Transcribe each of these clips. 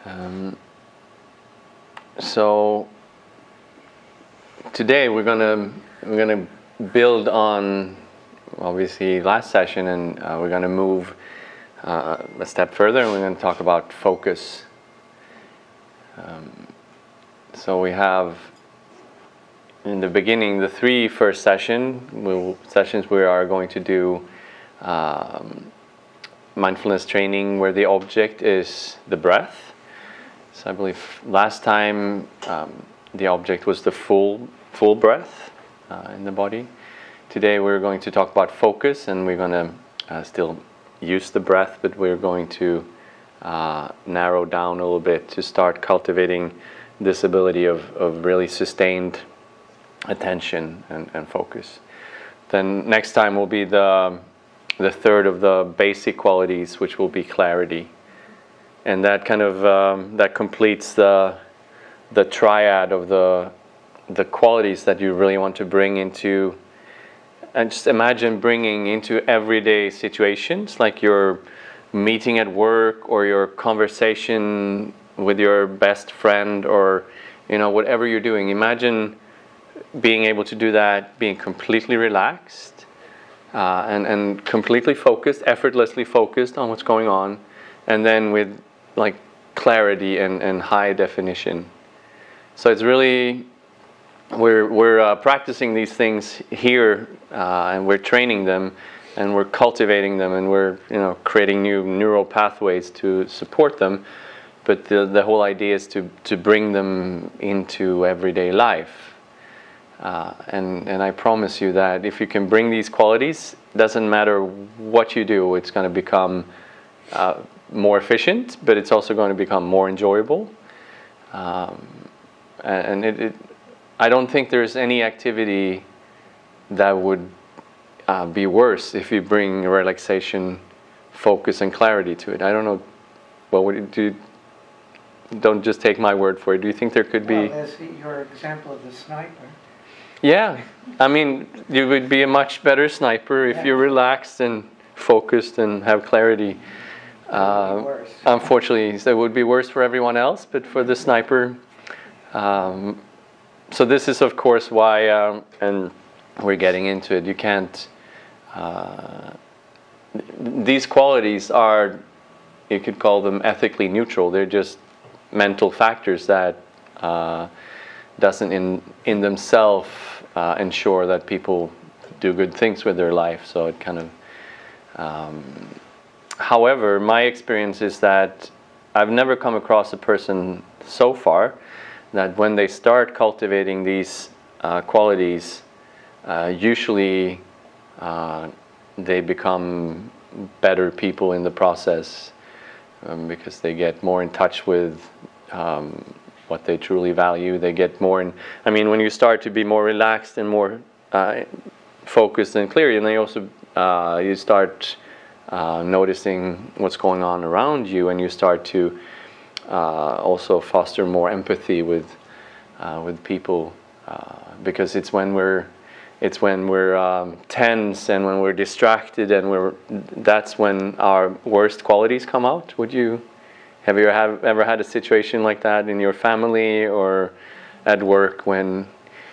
Um, so today we're gonna build on obviously last session, and we're gonna move a step further, and we're gonna talk about focus. So we have in the beginning the three first sessions we are going to do mindfulness training where the object is the breath. So I believe last time the object was the full breath in the body. Today we're going to talk about focus, and we're going to still use the breath, but we're going to narrow down a little bit to start cultivating this ability of really sustained attention and focus. Then next time will be the third of the basic qualities, which will be clarity, and that kind of that completes the triad of the qualities that you really want to bring into. And just imagine bringing into everyday situations, like your meeting at work or your conversation with your best friend, or whatever you're doing. Imagine being able to do that, being completely relaxed and completely focused, effortlessly focused on what's going on, and then with like clarity and high definition. So it's really we're practicing these things here, and we're training them, and we're cultivating them, and we're creating new neural pathways to support them. But the whole idea is to bring them into everyday life. And I promise you that if you can bring these qualities, doesn't matter what you do, it's going to become more efficient, but it's also going to become more enjoyable. And I don't think there's any activity that would be worse if you bring relaxation, focus, and clarity to it. I don't know. What would you do? Don't just take my word for it. Do you think there could be? Well, there's your example of the sniper. Yeah, I mean, you would be a much better sniper if you're relaxed and focused and have clarity. Unfortunately, it would be worse for everyone else, but for the sniper. So this is, of course, why, and we're getting into it. You can't. These qualities are, you could call them ethically neutral. They're just mental factors that doesn't in themselves ensure that people do good things with their life. So it kind of. However, my experience is that I've never come across a person so far that when they start cultivating these qualities, usually they become better people in the process. Because they get more in touch with what they truly value. They get more in. I mean, when you start to be more relaxed and more focused and clear, and then also you start noticing what's going on around you, and you start to also foster more empathy with people, because it's when we're tense and when we're distracted, and that's when our worst qualities come out. Have you ever had a situation like that in your family or at work, when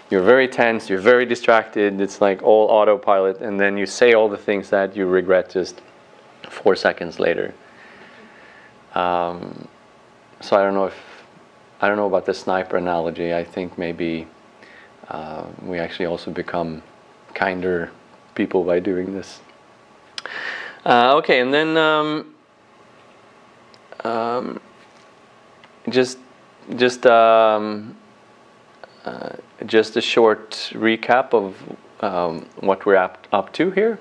you're very tense, you're very distracted, it's like all autopilot, and then you say all the things that you regret just 4 seconds later? So I don't know about the sniper analogy. I think maybe we actually also become kinder people by doing this. Okay, and then just a short recap of what we're up to here.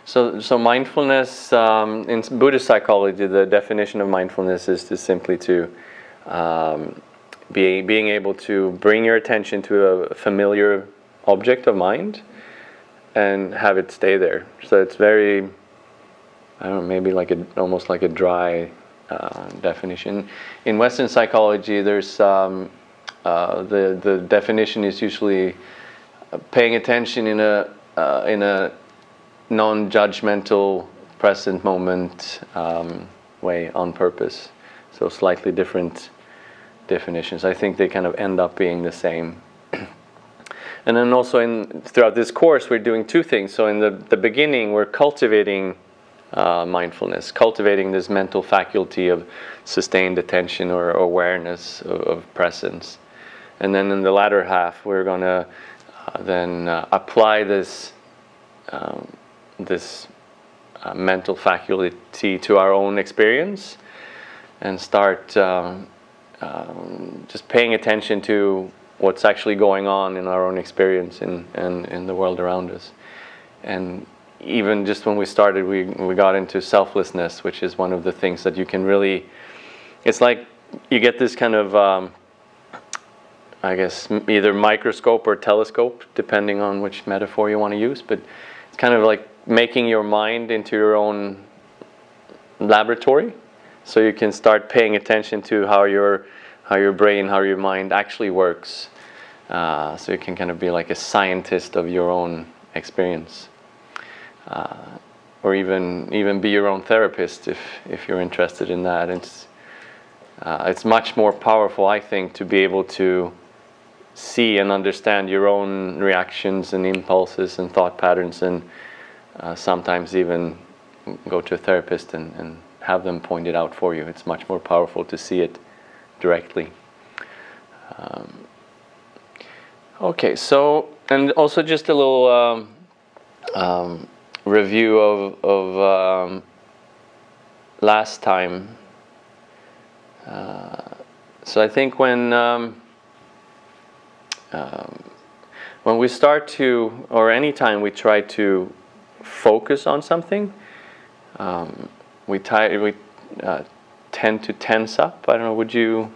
So mindfulness, in Buddhist psychology, the definition of mindfulness is simply to being able to bring your attention to a familiar object of mind and have it stay there. So it's very, I don't know, maybe almost like a dry definition. In Western psychology, there's the definition is usually paying attention in a non-judgmental, present moment way on purpose. So slightly different definitions. I think they kind of end up being the same. And then also throughout this course, we're doing two things. So in the beginning, we're cultivating mindfulness, cultivating this mental faculty of sustained attention or awareness of presence. And then in the latter half, we're going to then apply this mental faculty to our own experience and start just paying attention to what's actually going on in our own experience and in the world around us. And even just when we started, we got into selflessness, which is one of the things that you can really, it's like you get this kind of, I guess, either microscope or telescope, depending on which metaphor you want to use, but it's kind of like making your mind into your own laboratory, so you can start paying attention to how your brain, how your mind actually works. So you can kind of be like a scientist of your own experience, or even be your own therapist if you're interested in that. It's much more powerful, I think, to be able to see and understand your own reactions and impulses and thought patterns, and sometimes even go to a therapist and have them pointed out for you. It's much more powerful to see it directly. Okay, so, and also just a little review of last time. So I think when we start to, or anytime we try to focus on something, we tend to tense up. I don't know. Would you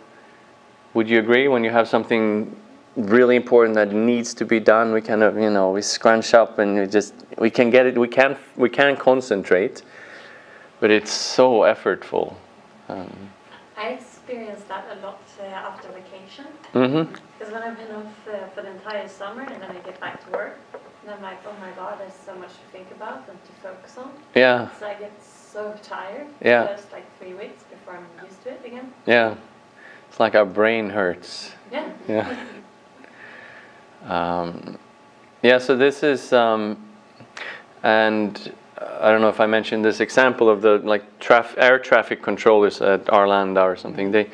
agree? When you have something really important that needs to be done, we kind of, we scrunch up and we can get it. We can concentrate, but it's so effortful. I experienced that a lot after vacation. Mm-hmm. Because when I've been off for the entire summer and then I get back to work, and I'm like, oh my God, there's so much to think about and to focus on. Yeah. So I get so tired. Yeah. The first 3 weeks before I'm used to it again. Yeah. It's like our brain hurts. Yeah. Yeah. Yeah, so this is, and I don't know if I mentioned this example of the air traffic controllers at Arlanda or something. They're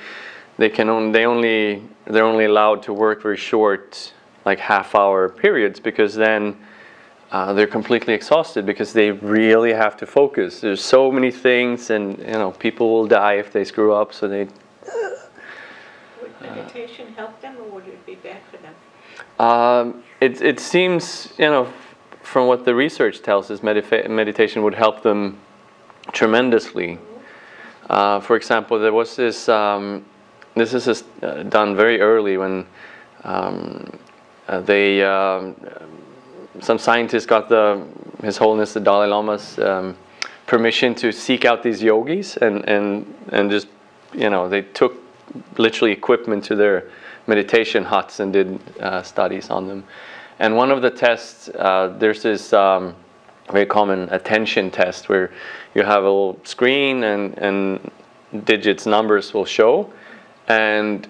only allowed to work very short, half-hour periods, because then they're completely exhausted because they really have to focus. There's so many things, and people will die if they screw up. So they. Would meditation help them, or would it be bad for them? It seems, from what the research tells us, meditation would help them tremendously. For example, there was this. This is done very early when some scientists got His Holiness the Dalai Lama's permission to seek out these yogis and just they took literally equipment to their meditation huts and did studies on them. And one of the tests, there's this very common attention test where you have a little screen and digits, numbers will show, and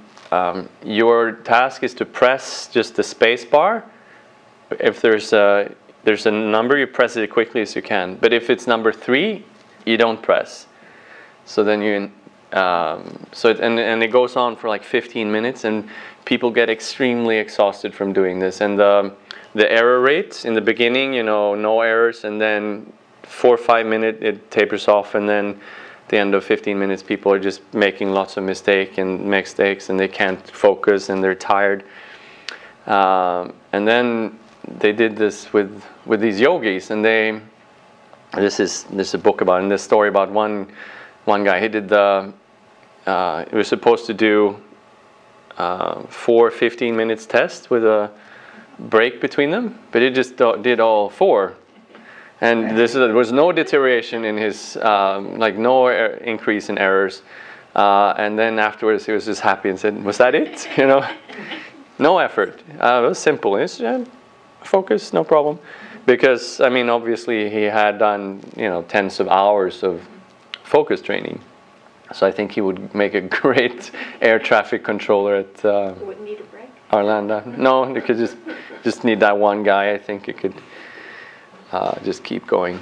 your task is to press just the space bar. If there's a number, you press it as quickly as you can. But if it's number 3, you don't press. So then and it goes on for 15 minutes, and people get extremely exhausted from doing this. And the error rate in the beginning, no errors, and then 4 or 5 minutes it tapers off, and then at the end of 15 minutes, people are just making lots of mistakes, and they can't focus, and they're tired. And then they did this with these yogis, and this is a book about, and this story about one guy. He did he was supposed to do 4 15 minutes tests with a break between them, but he just did all 4. And there was no deterioration in his, no increase in errors. And then afterwards, he was just happy and said, "Was that it?" No effort. It was simple. It's focus, no problem. Because obviously he had done tens of hours of focus training. So I think he would make a great air traffic controller at Would need a break. Arlanda. No, you could just need that one guy. I think you could just keep going.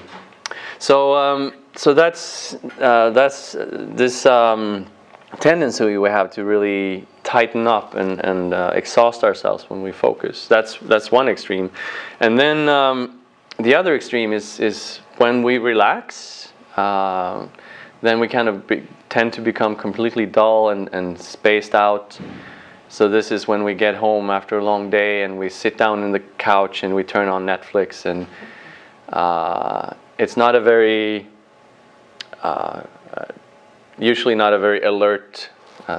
So that's this tendency we have to really tighten up and exhaust ourselves when we focus. That's one extreme, and then the other extreme is when we relax. Then we kind of tend to become completely dull and spaced out. So this is when we get home after a long day and we sit down in the couch and we turn on Netflix, and it's not a very, usually not a very alert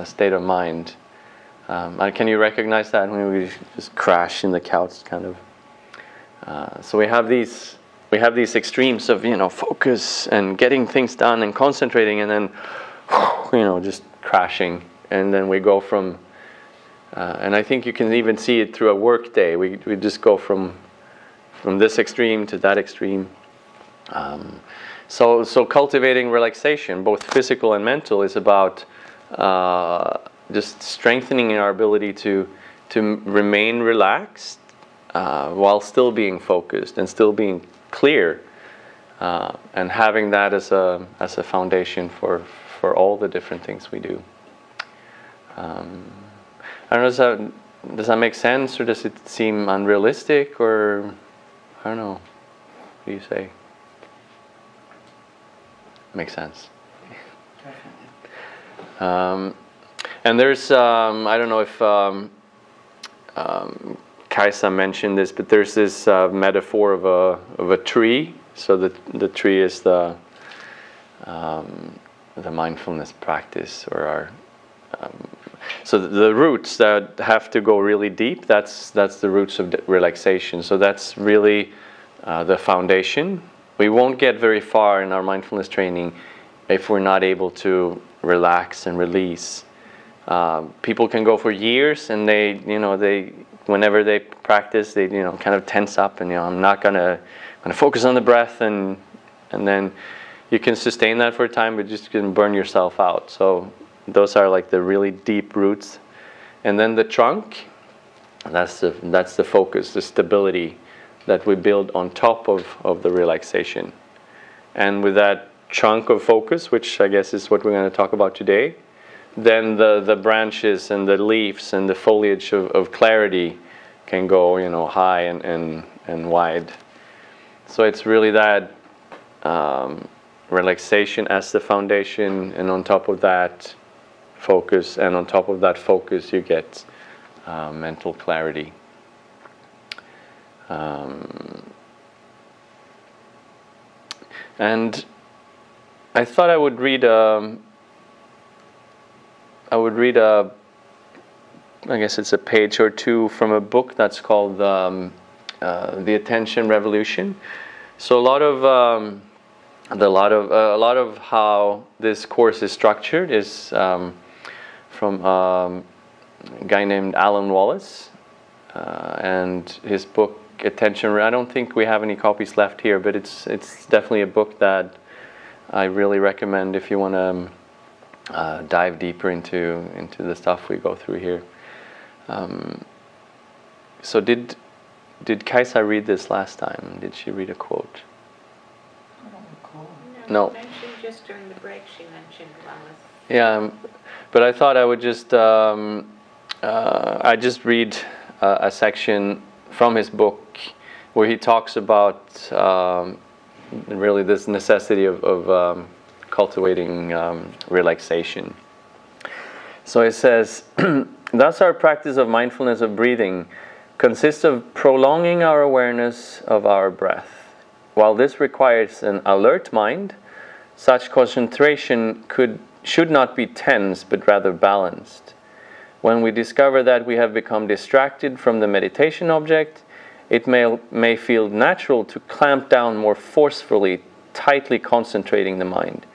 state of mind. Can you recognize that when we just crash in the couch, kind of? So we have these extremes of focus and getting things done and concentrating, and then just crashing, and then we go from. And I think you can even see it through a work day. We just go from this extreme to that extreme. So cultivating relaxation, both physical and mental, is about just strengthening our ability to remain relaxed while still being focused and still being clear, and having that as a foundation for all the different things we do. I don't know, does that make sense, or does it seem unrealistic, or I don't know, what do you say? Makes sense. And there's I don't know if Kaisa mentioned this, but there's this metaphor of a tree. So the tree is the mindfulness practice, or our so the roots that have to go really deep. That's the roots of relaxation. So that's really the foundation. We won't get very far in our mindfulness training if we're not able to relax and release. People can go for years, and they whenever they practice, they kind of tense up, and I'm gonna focus on the breath, and then you can sustain that for a time, but just can burn yourself out. So those are like the really deep roots, and then the trunk. That's the focus, the stability that we build on top of the relaxation. And with that chunk of focus, which I guess is what we're going to talk about today, then the branches and the leaves and the foliage of clarity can go high and wide. So it's really that relaxation as the foundation, and on top of that focus, and on top of that focus you get mental clarity. And I thought I would read I guess it's a page or two from a book that's called The Attention Revolution. So a lot of how this course is structured is from a guy named Alan Wallace, and his book Attention. I don't think we have any copies left here, but it's definitely a book that I really recommend if you want to dive deeper into the stuff we go through here. So did Kaisa read this last time? Did she read a quote? I don't recall. No. No. Mentioned just during the break. She mentioned Wallace. Yeah, but I thought I would just I just read a section from his book where he talks about really this necessity of cultivating relaxation. So it says, thus our practice of mindfulness of breathing consists of prolonging our awareness of our breath. While this requires an alert mind, such concentration should not be tense, but rather balanced. When we discover that we have become distracted from the meditation object, it may feel natural to clamp down more forcefully, tightly concentrating the mind.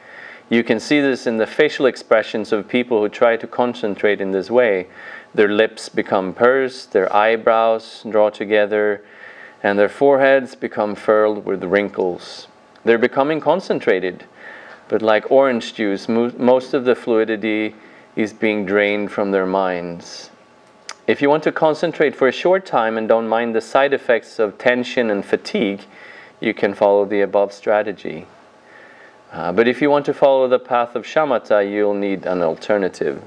You can see this in the facial expressions of people who try to concentrate in this way. Their lips become pursed, their eyebrows draw together, and their foreheads become furrowed with wrinkles. They're becoming concentrated. But like orange juice, most of the fluidity is being drained from their minds. If you want to concentrate for a short time and don't mind the side effects of tension and fatigue, you can follow the above strategy. But if you want to follow the path of shamatha, you'll need an alternative.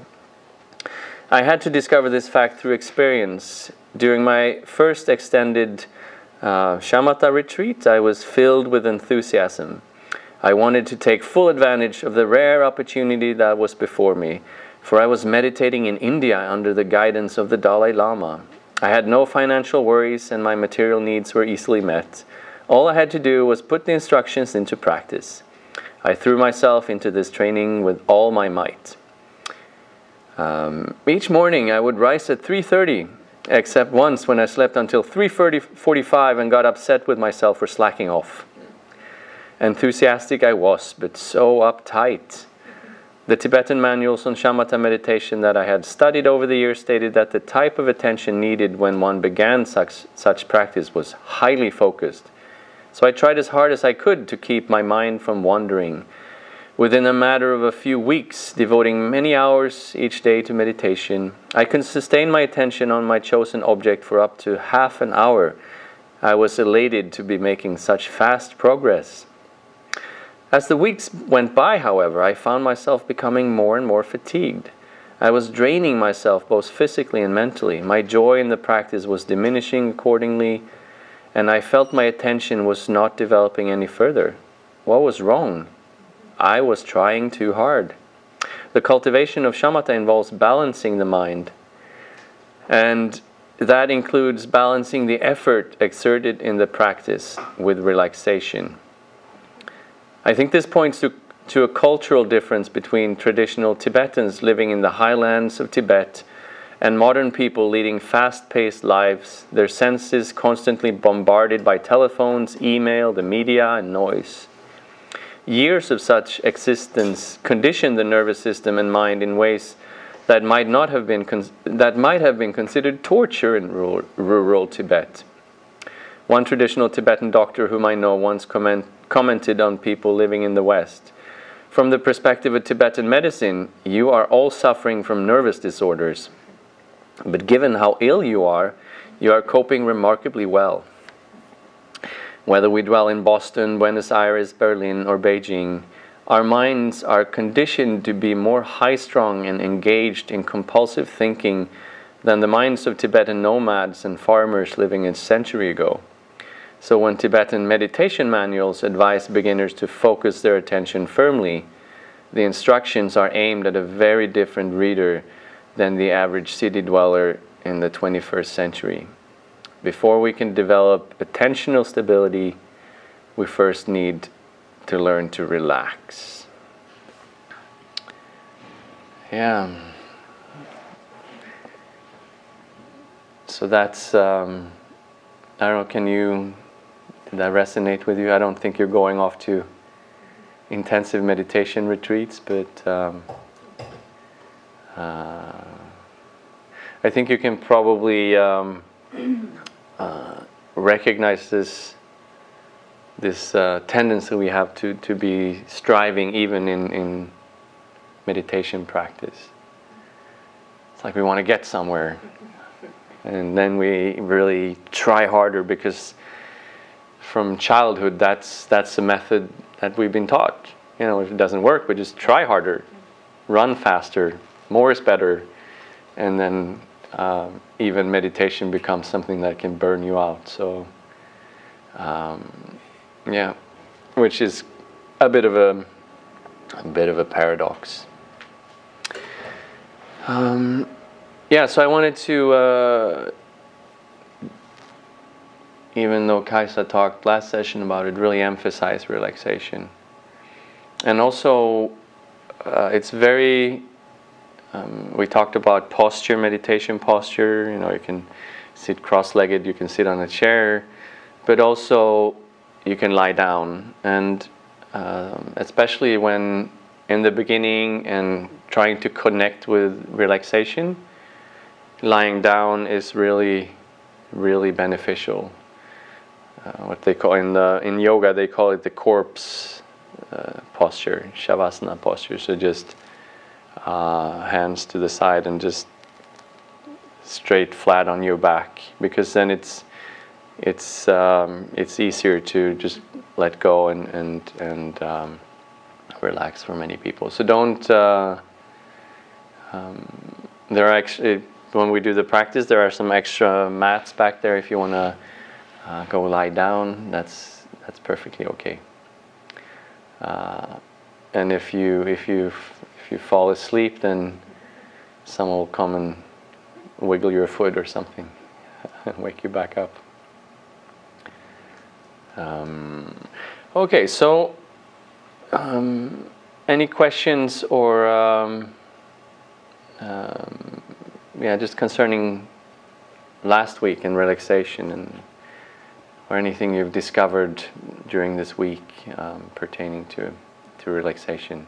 I had to discover this fact through experience. During my first extended shamatha retreat, I was filled with enthusiasm. I wanted to take full advantage of the rare opportunity that was before me, for I was meditating in India under the guidance of the Dalai Lama. I had no financial worries and my material needs were easily met. All I had to do was put the instructions into practice. I threw myself into this training with all my might. Each morning I would rise at 3:30, except once when I slept until 3:45 and got upset with myself for slacking off. Enthusiastic I was, but so uptight. The Tibetan manuals on shamatha meditation that I had studied over the years stated that the type of attention needed when one began such practice was highly focused. So I tried as hard as I could to keep my mind from wandering. Within a matter of a few weeks, devoting many hours each day to meditation, I could sustain my attention on my chosen object for up to half an hour. I was elated to be making such fast progress. As the weeks went by, however, I found myself becoming more and more fatigued. I was draining myself both physically and mentally. My joy in the practice was diminishing accordingly, and I felt my attention was not developing any further. What was wrong? I was trying too hard. The cultivation of shamatha involves balancing the mind, and that includes balancing the effort exerted in the practice with relaxation. I think this points to a cultural difference between traditional Tibetans living in the highlands of Tibet and modern people leading fast-paced lives, their senses constantly bombarded by telephones, email, the media, and noise. Years of such existence condition the nervous system and mind in ways that might have been considered torture in rural Tibet. One traditional Tibetan doctor whom I know once commented on people living in the West. From the perspective of Tibetan medicine, you are all suffering from nervous disorders. But given how ill you are coping remarkably well. Whether we dwell in Boston, Buenos Aires, Berlin, or Beijing, our minds are conditioned to be more high-strung and engaged in compulsive thinking than the minds of Tibetan nomads and farmers living a century ago. So when Tibetan meditation manuals advise beginners to focus their attention firmly, the instructions are aimed at a very different reader than the average city dweller in the 21st century. Before we can develop attentional stability, we first need to learn to relax. Yeah. So that's, I don't know, did that resonate with you? I don't think you're going off to intensive meditation retreats, but I think you can probably recognize this tendency we have to be striving even in meditation practice. It's like we want to get somewhere, and then we really try harder because from childhood that's the method that we've been taught. You know, if it doesn't work, we just try harder, run faster, more is better, and then even meditation becomes something that can burn you out. So, yeah, which is a bit of a paradox. Yeah, so I wanted to, even though Kaisa talked last session about it, really emphasize relaxation. And also, it's very, we talked about posture, meditation posture. You know, you can sit cross-legged, you can sit on a chair, but also you can lie down. And especially when in the beginning and trying to connect with relaxation, lying down is really, really beneficial. What they call in yoga, they call it the corpse posture, Shavasana posture. So just hands to the side and just straight flat on your back, because then it's easier to just let go and relax for many people. So don't. There are actually, when we do the practice, there are some extra mats back there. If you want to go lie down, that's perfectly okay. And if you fall asleep, then someone will come and wiggle your foot or something and wake you back up. Okay, so any questions or just concerning last week and relaxation, and or anything you've discovered during this week pertaining to relaxation,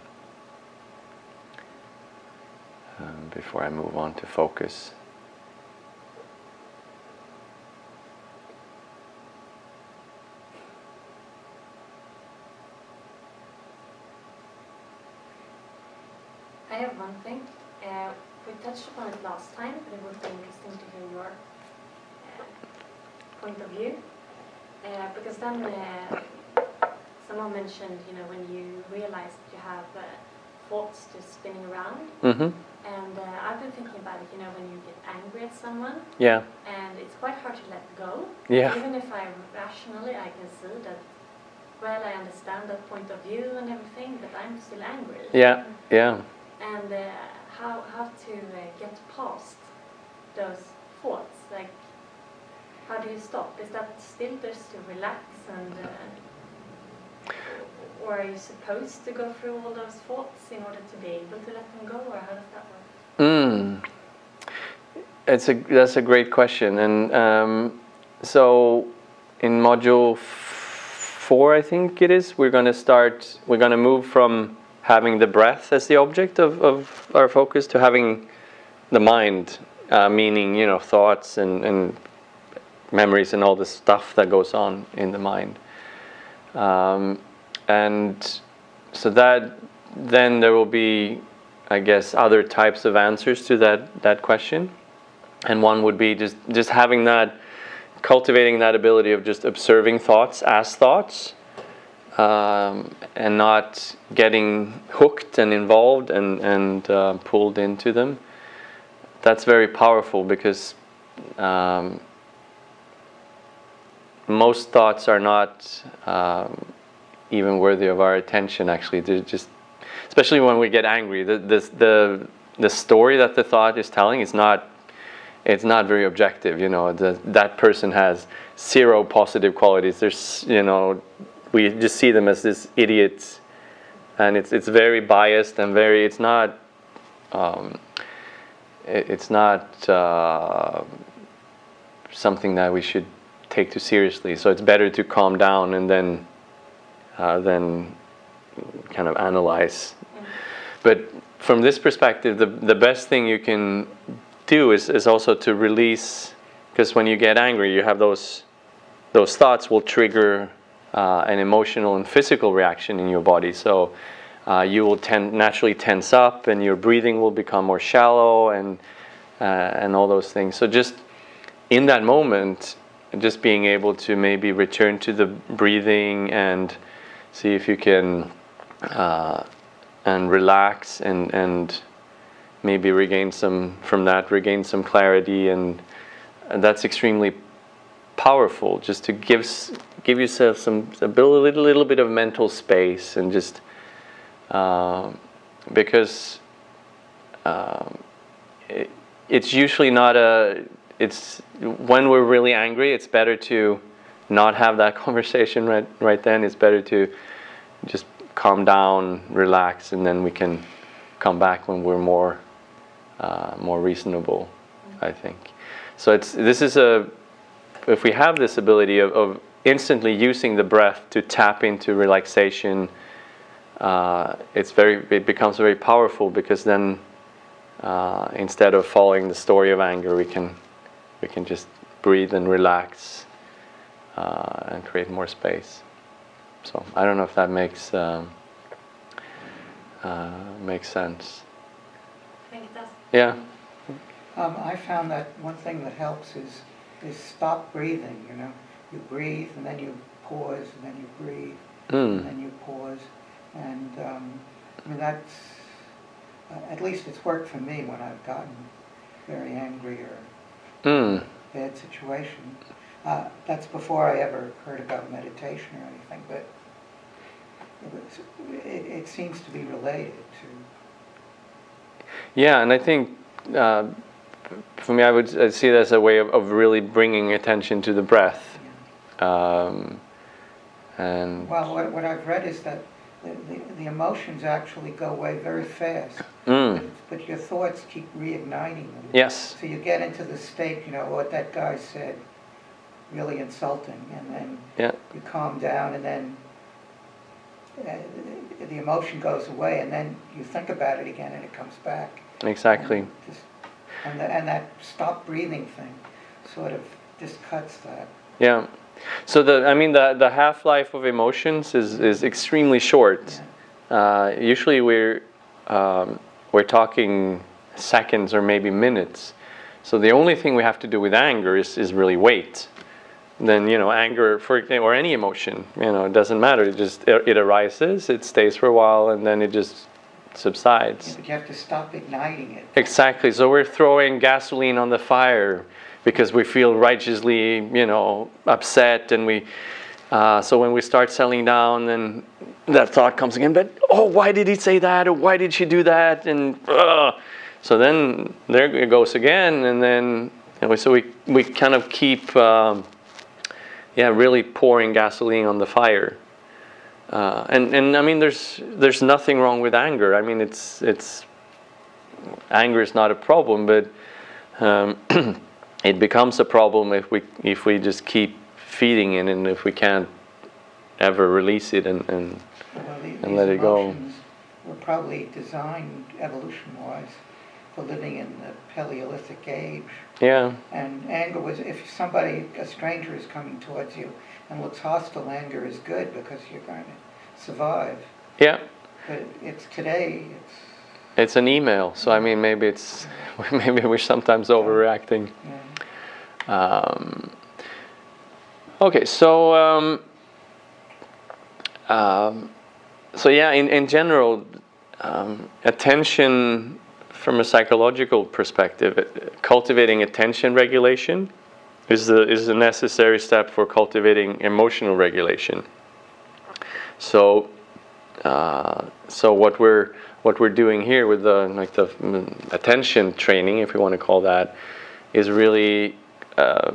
before I move on to focus. I have one thing. We touched upon it last time, but it would be interesting to hear your point of view. Because then someone mentioned, when you realize that you have thoughts just spinning around. Mm-hmm. And I've been thinking about it, when you get angry at someone. Yeah. And it's quite hard to let go. Yeah. Even if I can see that, well, I understand that point of view and everything, but I'm still angry. Yeah. Yeah. And how to get past those thoughts? Like, how do you stop? Is that still just to relax and, or are you supposed to go through all those thoughts in order to be able to let them go, or how does that work? That's a great question, and so in module 4, I think it is, we're going to move from having the breath as the object of our focus to having the mind, meaning, thoughts and memories and all the stuff that goes on in the mind. And so that then there will be, I guess, other types of answers to that question. And one would be just having that, cultivating that ability of just observing thoughts as thoughts, and not getting hooked and involved and pulled into them. That's very powerful, because most thoughts are not even worthy of our attention. Actually, they're just, especially when we get angry, the story that the thought is telling is not. It's not very objective. That person has 0 positive qualities. There's, we just see them as this idiots, and it's very biased and very. It's not something that we should take too seriously. So it's better to calm down and then kind of analyze. But from this perspective, the best thing you can do is also to release, because when you get angry, you have those thoughts will trigger an emotional and physical reaction in your body. So you will naturally tense up, and your breathing will become more shallow, and all those things. So just in that moment, just being able to maybe return to the breathing and see if you can and relax and maybe regain some clarity, and that's extremely powerful, just to give yourself a little bit of mental space, and just because it's usually not it's when we're really angry, it's better to not have that conversation right then. It's better to just calm down, relax, and then we can come back when we're more reasonable, I think. So if we have this ability of instantly using the breath to tap into relaxation, it becomes very powerful, because then instead of following the story of anger, we can just breathe and relax and create more space. So I don't know if that makes sense. I think it does. Yeah. I found that one thing that helps is stop breathing, you know. You breathe, and then you pause, and then you breathe, and then you pause. And, I mean, that's, at least it's worked for me when I've gotten very angry or bad situation. That's before I ever heard about meditation or anything, but it seems to be related to... Yeah, and I think for me, I'd see it as a way of really bringing attention to the breath. And well, what I've read is that the emotions actually go away very fast, but your thoughts keep reigniting them. Yes. So you get into the state, you know, what that guy said, really insulting, and then you calm down, and then the emotion goes away, and then you think about it again, and it comes back. Exactly. And that stop breathing thing sort of just cuts that. Yeah. So the half-life of emotions is extremely short. Yeah. Usually we're talking seconds or maybe minutes. So the only thing we have to do with anger is really wait. Then, you know, anger or any emotion, you know, it doesn't matter. It arises, it stays for a while, and then it just subsides. Yeah, but you have to stop igniting it. Exactly. So we're throwing gasoline on the fire because we feel righteously, you know, upset, and so when we start settling down, then that thought comes again. But why did he say that? Or why did she do that? And so then there it goes again, and then so we kind of keep really pouring gasoline on the fire. And I mean, there's nothing wrong with anger. I mean, it's anger is not a problem, but it becomes a problem if we just keep feeding it, and if we can't ever release it and let it go. Emotions were probably designed evolution-wise for living in the Paleolithic age. Yeah. And anger was, if a stranger is coming towards you and looks hostile, anger is good because you're going to survive. Yeah. But today, it's an email, so I mean, maybe we're sometimes overreacting. Yeah. Okay, so in general, attention from a psychological perspective, cultivating attention regulation is a necessary step for cultivating emotional regulation. So what we're doing here with the attention training, if we want to call that, is really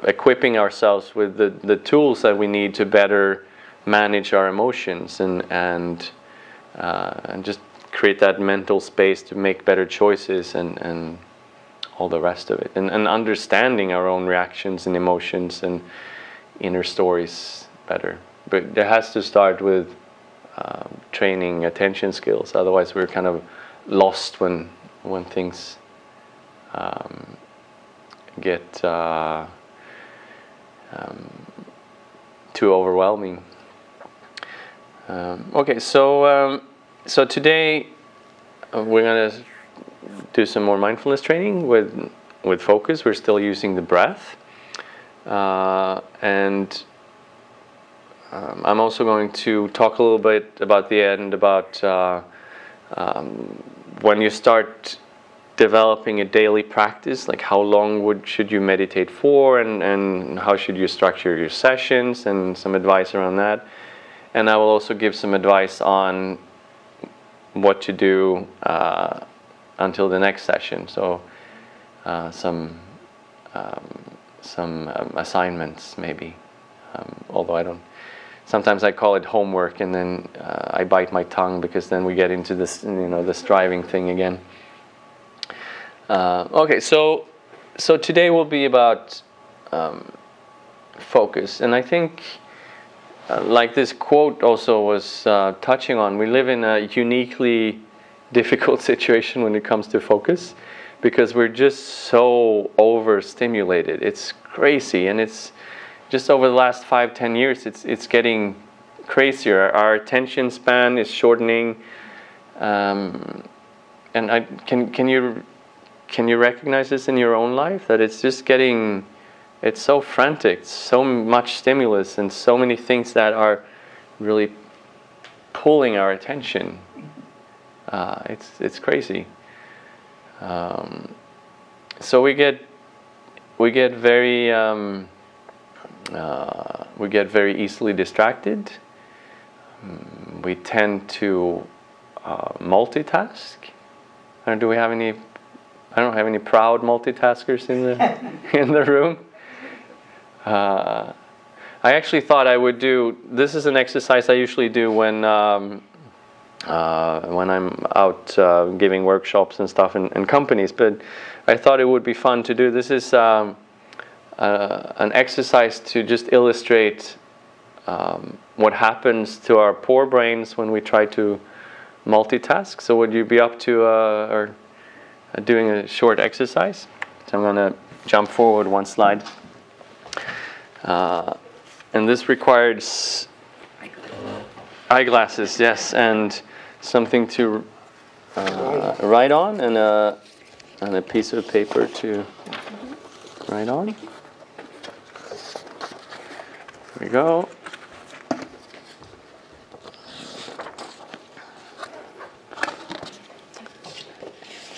equipping ourselves with the tools that we need to better manage our emotions and just create that mental space to make better choices and all the rest of it, and understanding our own reactions and emotions and inner stories better. But it has to start with training attention skills. Otherwise, we're kind of lost when things get too overwhelming. Okay, so today we're going to do some more mindfulness training with focus. We're still using the breath, and I'm also going to talk a little bit about the end about when you start developing a daily practice, like how long should you meditate for, and how should you structure your sessions, and some advice around that. And I will also give some advice on what to do until the next session. So some assignments maybe, although I don't. Sometimes I call it homework, and then I bite my tongue because then we get into this, the striving thing again. Okay, so today will be about focus, and I think, like this quote also was touching on, we live in a uniquely difficult situation when it comes to focus, because we're just so overstimulated. It's crazy, and it's just over the last 5-10 years, it's getting crazier. Our attention span is shortening. And can you recognize this in your own life, that it's just getting, it's so frantic, so much stimulus and so many things that are really pulling our attention. It's crazy. So we get very easily distracted. We tend to multitask. Do we have any? I don't have any proud multitaskers in the room. I actually thought I would do. This is an exercise I usually do when I'm out giving workshops and stuff in companies. But I thought it would be fun to do. This is an exercise to just illustrate what happens to our poor brains when we try to multitask. So would you be up to doing a short exercise? So I'm going to jump forward one slide. And this requires eyeglasses, yes, and something to write on, and a piece of paper to write on. There we go.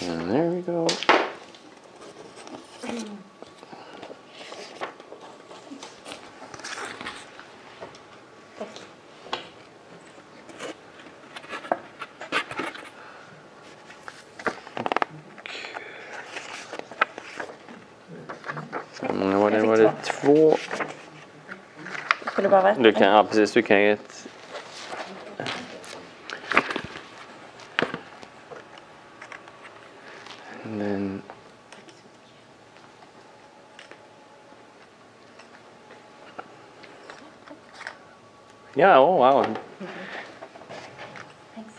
And there we go. Var det 2? Skulle bara vara Du kan, ja precis, du kan ge ett. And then yeah, oh wow. Thanks.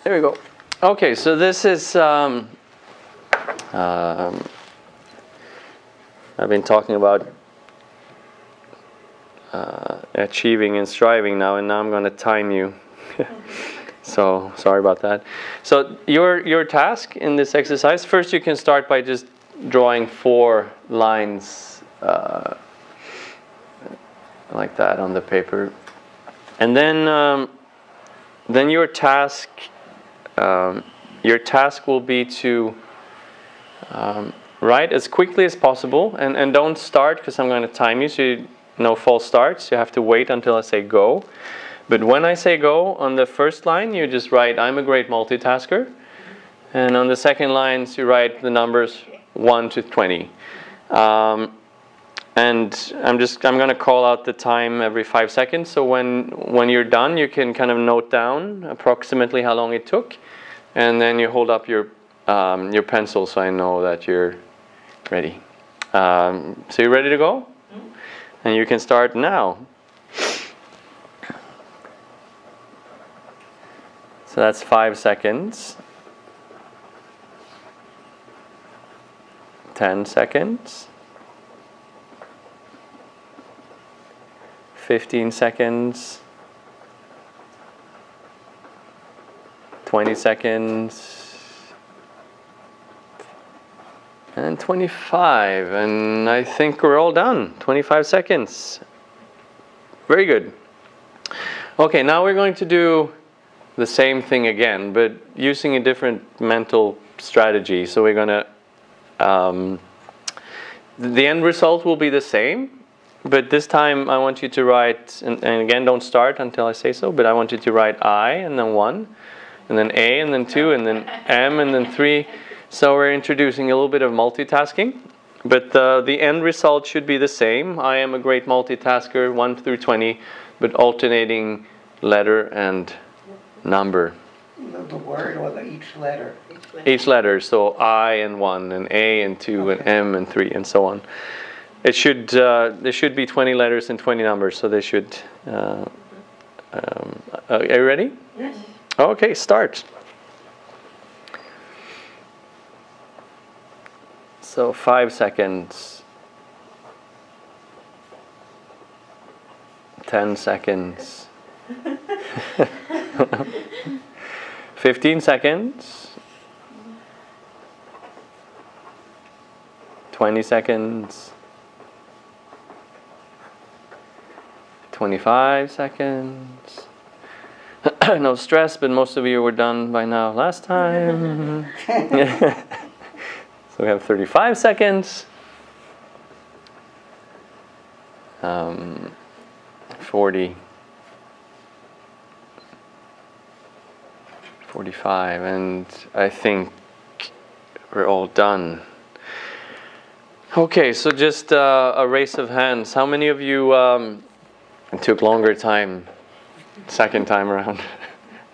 There we go. Okay, so this is I've been talking about achieving and striving now, and now I'm going to time you. So sorry about that. So your task in this exercise, first you can start by just drawing 4 lines like that on the paper, and then your task will be to write as quickly as possible, and don't start, because I'm going to time you, so no false starts. You have to wait until I say go. But when I say go, on the first line you just write I'm a great multitasker, and on the second lines you write the numbers 1 to 20. And I'm going to call out the time every 5 seconds, so when you're done you can kind of note down approximately how long it took, and then you hold up your pencil so I know that you're ready. So you're ready to go? And you can start now. So that's 5 seconds. 10 seconds. 15 seconds. 20 seconds. And 25, and I think we're all done. 25 seconds. Very good. Okay, now we're going to do the same thing again, but using a different mental strategy. So we're going to, the end result will be the same, but this time I want you to write, and again, don't start until I say so, but I want you to write I, and then 1, and then A, and then 2, and then M, and then 3. So we're introducing a little bit of multitasking, but the end result should be the same. I am a great multitasker, 1 through 20, but alternating letter and number. The word or each letter? Each letter, so I and 1, and A and 2, and M and 3, and so on. It should there should be 20 letters and 20 numbers, so they should. Are you ready? Yes. Okay, start. So 5 seconds. 10 seconds. 15 seconds. 20 seconds. 25 seconds. No stress, but most of you were done by now last time. So we have 35 seconds. 40. 45, and I think we're all done. Okay, so just a raise of hands. How many of you it took longer time second time around?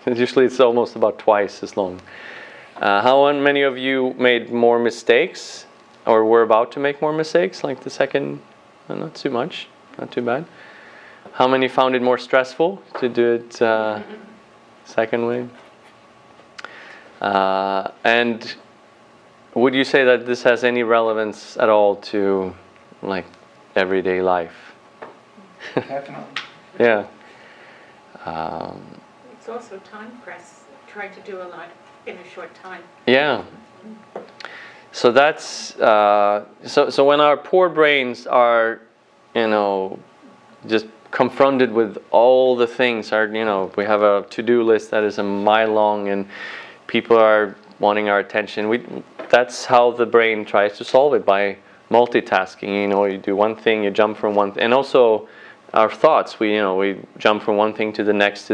Usually it's almost about twice as long. How many of you made more mistakes or were about to make more mistakes like the second? Not too much, not too bad. How many found it more stressful to do it second way? And would you say that this has any relevance at all to like everyday life? Definitely. Yeah. It's also time press. Try to do a lot in a short time. Yeah. So that's so when our poor brains are, just confronted with all the things, we have a to-do list that is a mile long, and people are wanting our attention. That's how the brain tries to solve it, by multitasking. You do one thing, you jump from one, and also our thoughts. We jump from one thing to the next,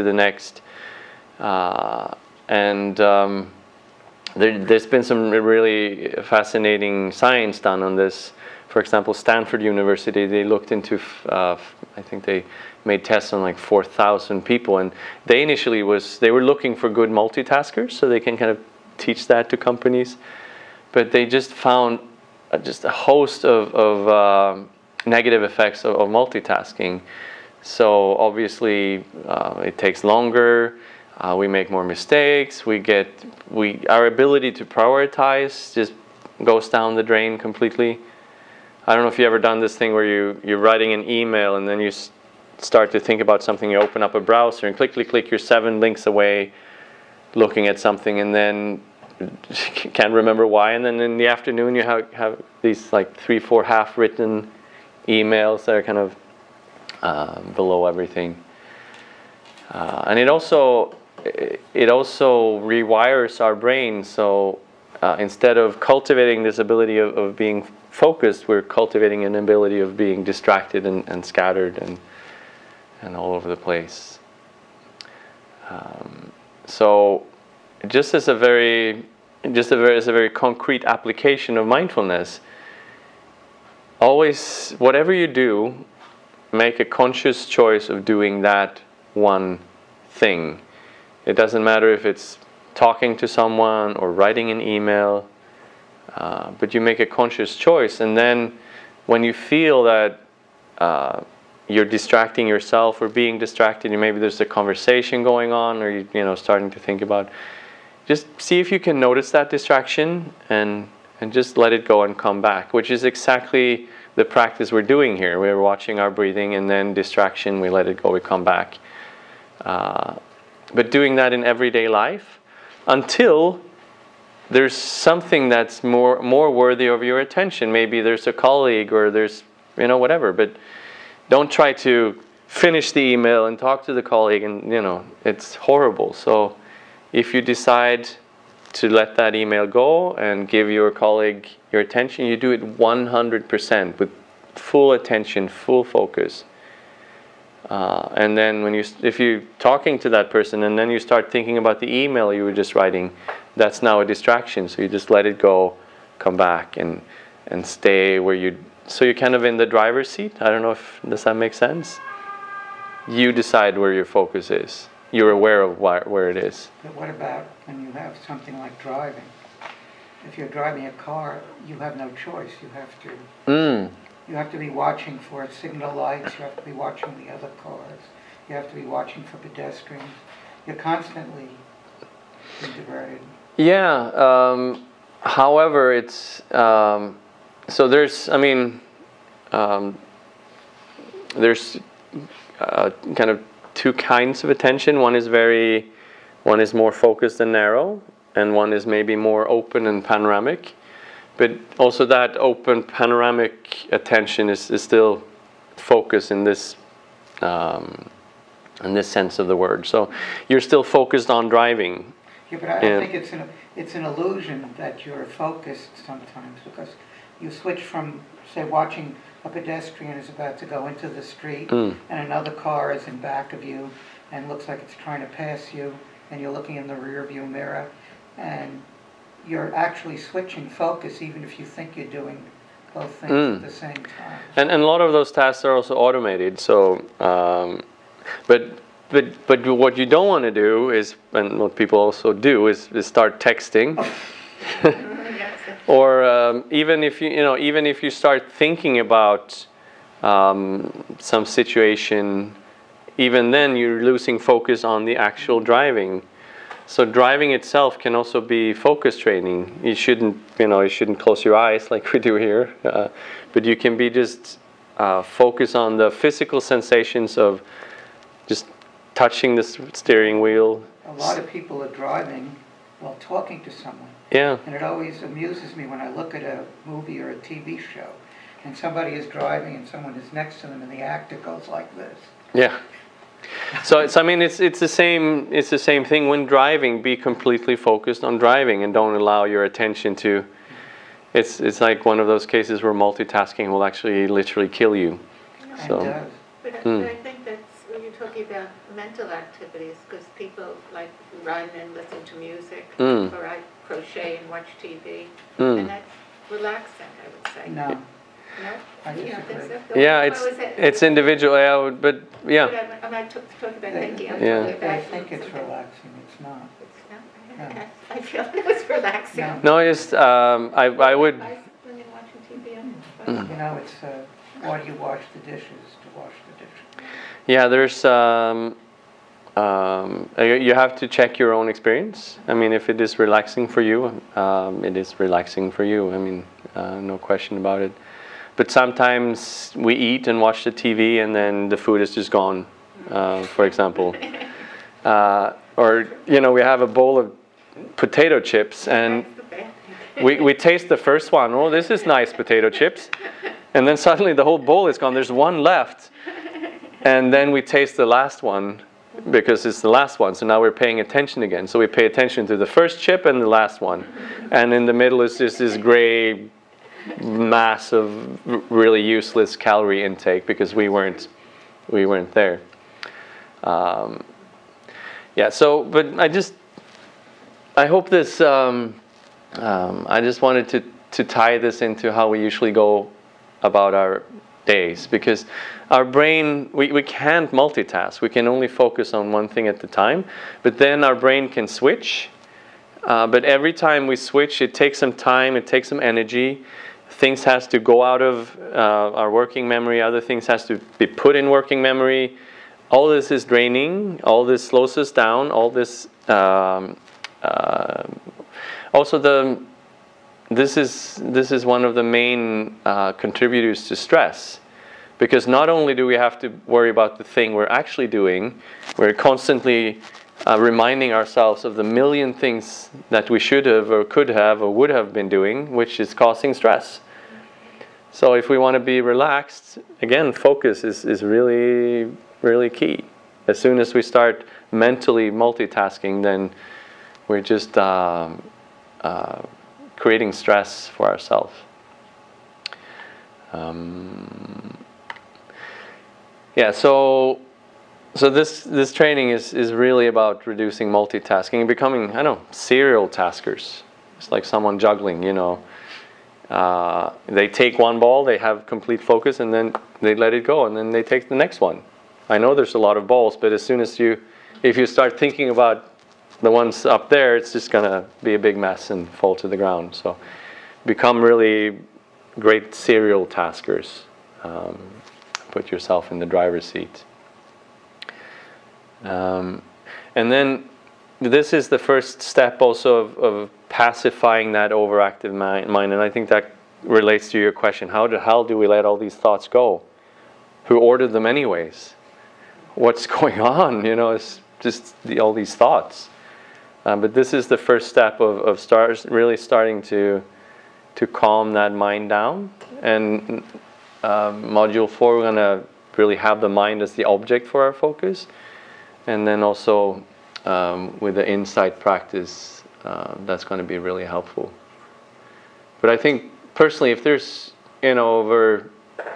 there's been some really fascinating science done on this. For example, Stanford University, they looked into, I think they made tests on like 4,000 people, and they initially they were looking for good multitaskers, so they can kind of teach that to companies. But they just found just a host of negative effects of multitasking. So obviously, it takes longer. We make more mistakes. Our ability to prioritize just goes down the drain completely. I don't know if you've ever done this thing where you're writing an email and then you start to think about something. You open up a browser and click, you're 7 links away looking at something, and then can't remember why. And then in the afternoon you have these like 3-4 half-written emails that are kind of below everything. And it also rewires our brain. So instead of cultivating this ability of being focused, we're cultivating an ability of being distracted and scattered and all over the place. So just as a very concrete application of mindfulness, always, whatever you do, make a conscious choice of doing that one thing. It doesn't matter if it's talking to someone or writing an email, but you make a conscious choice. And then when you feel that you're distracting yourself or being distracted, maybe there's a conversation going on, or you're starting to think about, just see if you can notice that distraction and just let it go and come back, which is exactly the practice we're doing here. We're watching our breathing, and then distraction, we let it go, we come back. But doing that in everyday life until there's something that's more worthy of your attention. Maybe there's a colleague, or there's whatever. But don't try to finish the email and talk to the colleague, and it's horrible. So if you decide to let that email go and give your colleague your attention, you do it 100% with full attention, full focus. And then if you're talking to that person and then you start thinking about the email you were just writing, that's now a distraction. So you just let it go, come back, and stay where so you're kind of in the driver's seat. I don't know does that make sense? You decide where your focus is. You're aware of where it is. But what about when you have something like driving? If you're driving a car, you have no choice. You have to be watching for signal lights. You have to be watching the other cars. You have to be watching for pedestrians. You're constantly diverted. Yeah. However, it's so there's kind of two kinds of attention. One is more focused and narrow, and one is maybe more open and panoramic. But also that open panoramic attention is still focus in this sense of the word. So you're still focused on driving. Yeah, but I think it's an illusion that you're focused sometimes, because you switch from, say, watching a pedestrian is about to go into the street and another car is in back of you and looks like it's trying to pass you, and you're looking in the rear view mirror, and you're actually switching focus even if you think you're doing both things at the same time. And a lot of those tasks are also automated. So, but what you don't want to do is, and what people also do is start texting, or even if you start thinking about some situation, even then you're losing focus on the actual driving. So driving itself can also be focus training. You shouldn't close your eyes like we do here, but you can be just focus on the physical sensations of just touching the steering wheel. A lot of people are driving while talking to someone. Yeah. And it always amuses me when I look at a movie or a TV show, and somebody is driving and someone is next to them, and the actor goes like this. Yeah. So I mean, it's the same. It's the same thing when driving. Be completely focused on driving, and don't allow your attention to. It's like one of those cases where multitasking will actually literally kill you. So. It does. But I think that's when you're talking about mental activities, because people like run and listen to music, or I crochet and watch TV, and that's relaxing, I would say. No. No? I You don't think disagree. so? Yeah, it's individual. Yeah, but yeah. But I'm not talking about thinking. I'm Yeah. talking about They think it's relaxing. It's not. It's not. No. I feel it was relaxing. No. No, just I would. When you're watching TV, You know, it's why do you wash the dishes? To wash the dishes. Yeah, there's you have to check your own experience. I mean, if it is relaxing for you, it is relaxing for you. I mean, no question about it. But sometimes we eat and watch the TV, and then the food is just gone. For example, or we have a bowl of potato chips, and we taste the first one. Oh, this is nice potato chips, and then suddenly the whole bowl is gone. There's one left, and then we taste the last one because it's the last one. So now we're paying attention again. So we pay attention to the first chip and the last one, and in the middle is just this gray mass of really useless calorie intake because we weren't there. Yeah. So, but I hope this. I just wanted to tie this into how we usually go about our days, because our brain, we can't multitask. We can only focus on one thing at a time. But then our brain can switch. But every time we switch, it takes some time. It takes some energy. Things has to go out of our working memory. Other things has to be put in working memory. All this is draining. All this slows us down. All this also this is one of the main contributors to stress, because not only do we have to worry about the thing we're actually doing, we're constantly reminding ourselves of the million things that we should have or could have or would have been doing, which is causing stress. So if we want to be relaxed, again, focus is really, really key. As soon as we start mentally multitasking, then we're just creating stress for ourselves. Yeah, so this training is really about reducing multitasking and becoming, serial taskers. It's like someone juggling, They take one ball, they have complete focus, and then they let it go, and then they take the next one. I know there's a lot of balls, but as soon as if you start thinking about the ones up there, it's just going to be a big mess and fall to the ground. So become really great serial taskers. Put yourself in the driver's seat. And then this is the first step also of pacifying that overactive mind. And I think that relates to your question. How do we let all these thoughts go? Who ordered them anyways? what's going on? It's just all these thoughts. But this is the first step of really starting to calm that mind down. And module 4, we're going to really have the mind as the object for our focus. And then also with the insight practice, that's going to be really helpful. But I think personally, if there's over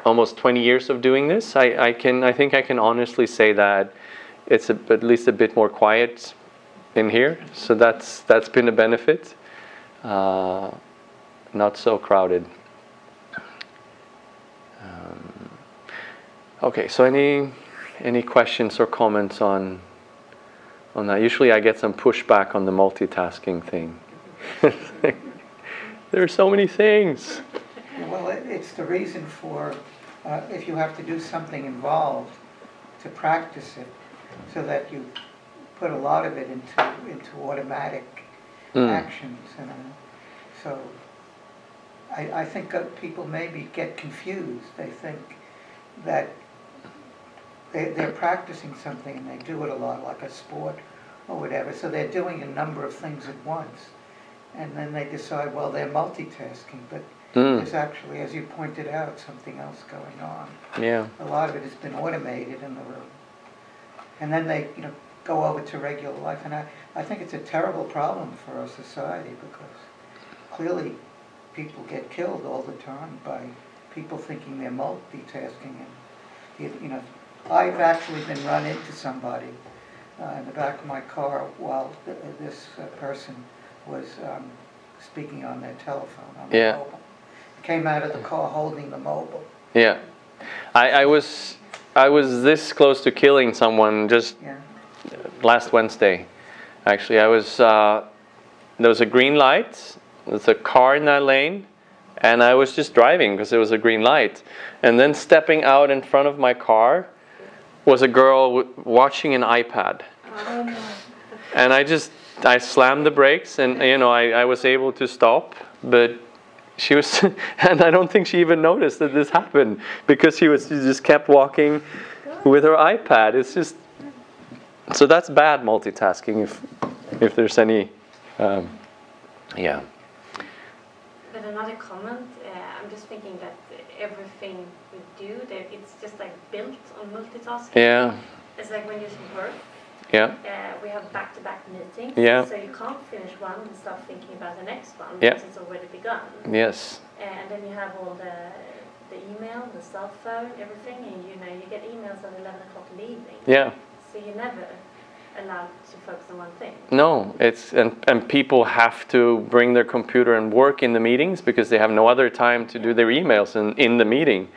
almost 20 years of doing this, I think I can honestly say that it's at least a bit more quiet in here. So that's been a benefit. Not so crowded. Okay, so any questions or comments on that? Usually I get some pushback on the multitasking thing. There are so many things. Well, it's the reason for, if you have to do something involved, to practice it, so that you put a lot of it into automatic actions. So I think people maybe get confused. They think that they're practicing something and they do it a lot, like a sport or whatever. So they're doing a number of things at once. And then they decide, well, they're multitasking. But there's actually, as you pointed out, something else going on. Yeah. A lot of it has been automated in the room. And then they go over to regular life. And I think it's a terrible problem for our society, because clearly people get killed all the time by people thinking they're multitasking. And I've actually been run into somebody in the back of my car while this person was speaking on their telephone, on the mobile. Came out of the car holding the mobile. Yeah. I was this close to killing someone just last Wednesday. Actually, there was a green light. There's a car in that lane, and I was just driving because it was a green light. And then stepping out in front of my car was a girl watching an iPad. Oh, no. And I slammed the brakes, and I was able to stop, but she was, and I don't think she even noticed that this happened, because she just kept walking with her iPad. It's just, so that's bad multitasking if there's any, yeah. But another comment, I'm just thinking that everything we do, it's just like built on multitasking. Yeah. It's like when you work. Yeah. We have back-to-back meetings. Yeah. So you can't finish one and start thinking about the next one, Yeah. because it's already begun. Yes. And then you have all the email, the cell phone, everything, and you get emails at 11 o'clock in the evening. Yeah. So you're never allowed to focus on one thing. No, and people have to bring their computer and work in the meetings because they have no other time to do their emails in the meeting.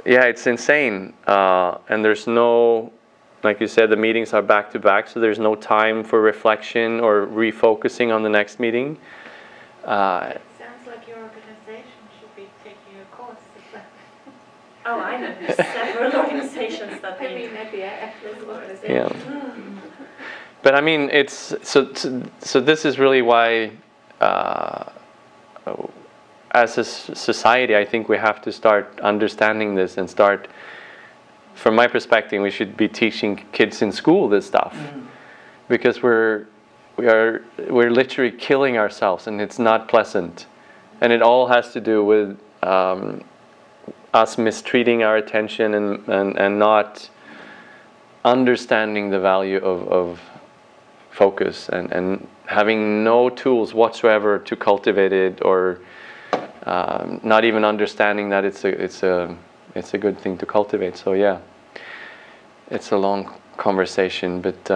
Yeah, it's insane. And there's no, like you said, the meetings are back to back, so there's no time for reflection or refocusing on the next meeting. Sounds like your organization should be taking a course. Oh, I know. There's several organizations that need. Maybe Yeah. But I mean, it's so this is really why, as a society, I think we have to start understanding this and start. From my perspective, we should be teaching kids in school this stuff, because we're literally killing ourselves, and it's not pleasant, and it all has to do with us mistreating our attention and not understanding the value of focus and having no tools whatsoever to cultivate it, or not even understanding that it's a good thing to cultivate. So yeah, it's a long conversation, but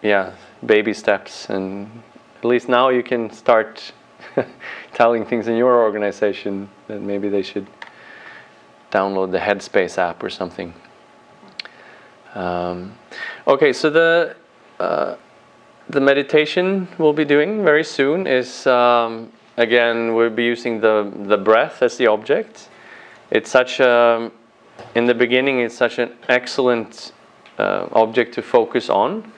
yeah, baby steps, and at least now you can start telling things in your organization that maybe they should download the Headspace app or something. Okay, so the meditation we'll be doing very soon is, again, we'll be using the breath as the object. It's such a, in the beginning, it's such an excellent object to focus on,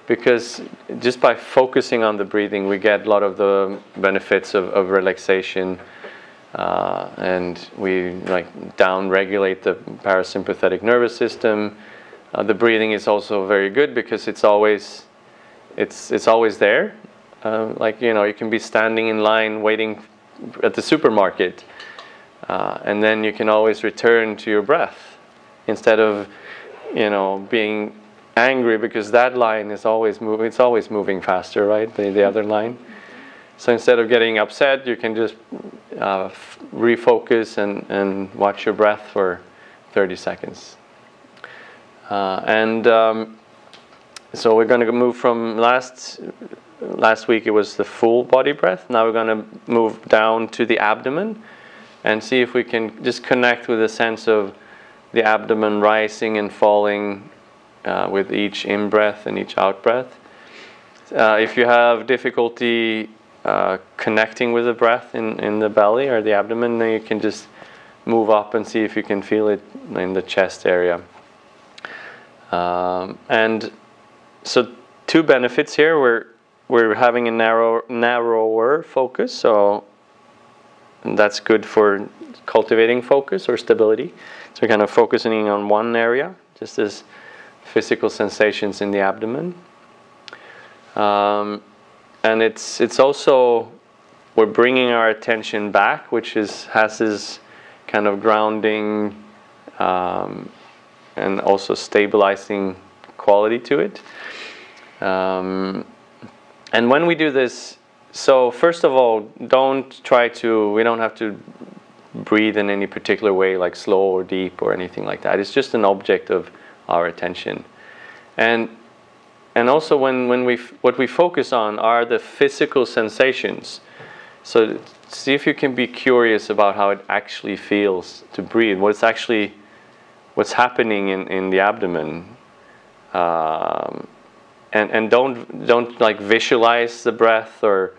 because just by focusing on the breathing, we get a lot of the benefits of relaxation, and we like down-regulate the parasympathetic nervous system. The breathing is also very good because it's always there. Like, you know, you can be standing in line waiting at the supermarket, and then you can always return to your breath instead of, you know, being angry because that line is always moving. It's always moving faster, right? The other line. So instead of getting upset, you can just refocus and watch your breath for 30 seconds. So we're going to move from last week it was the full body breath. Now we're going to move down to the abdomen and see if we can just connect with a sense of the abdomen rising and falling with each in-breath and each out-breath. If you have difficulty connecting with the breath in the belly or the abdomen, then you can just move up and see if you can feel it in the chest area. And so two benefits here. We're having a narrower focus, so that's good for cultivating focus or stability. So we're kind of focusing on one area, just as physical sensations in the abdomen. And it's also, we're bringing our attention back, which has this kind of grounding and also stabilizing quality to it. And when we do this, so first of all, we don't have to breathe in any particular way, like slow or deep or anything like that. It's just an object of our attention. And also what we focus on are the physical sensations. So see if you can be curious about how it actually feels to breathe. What's happening in the abdomen. And don't like visualize the breath or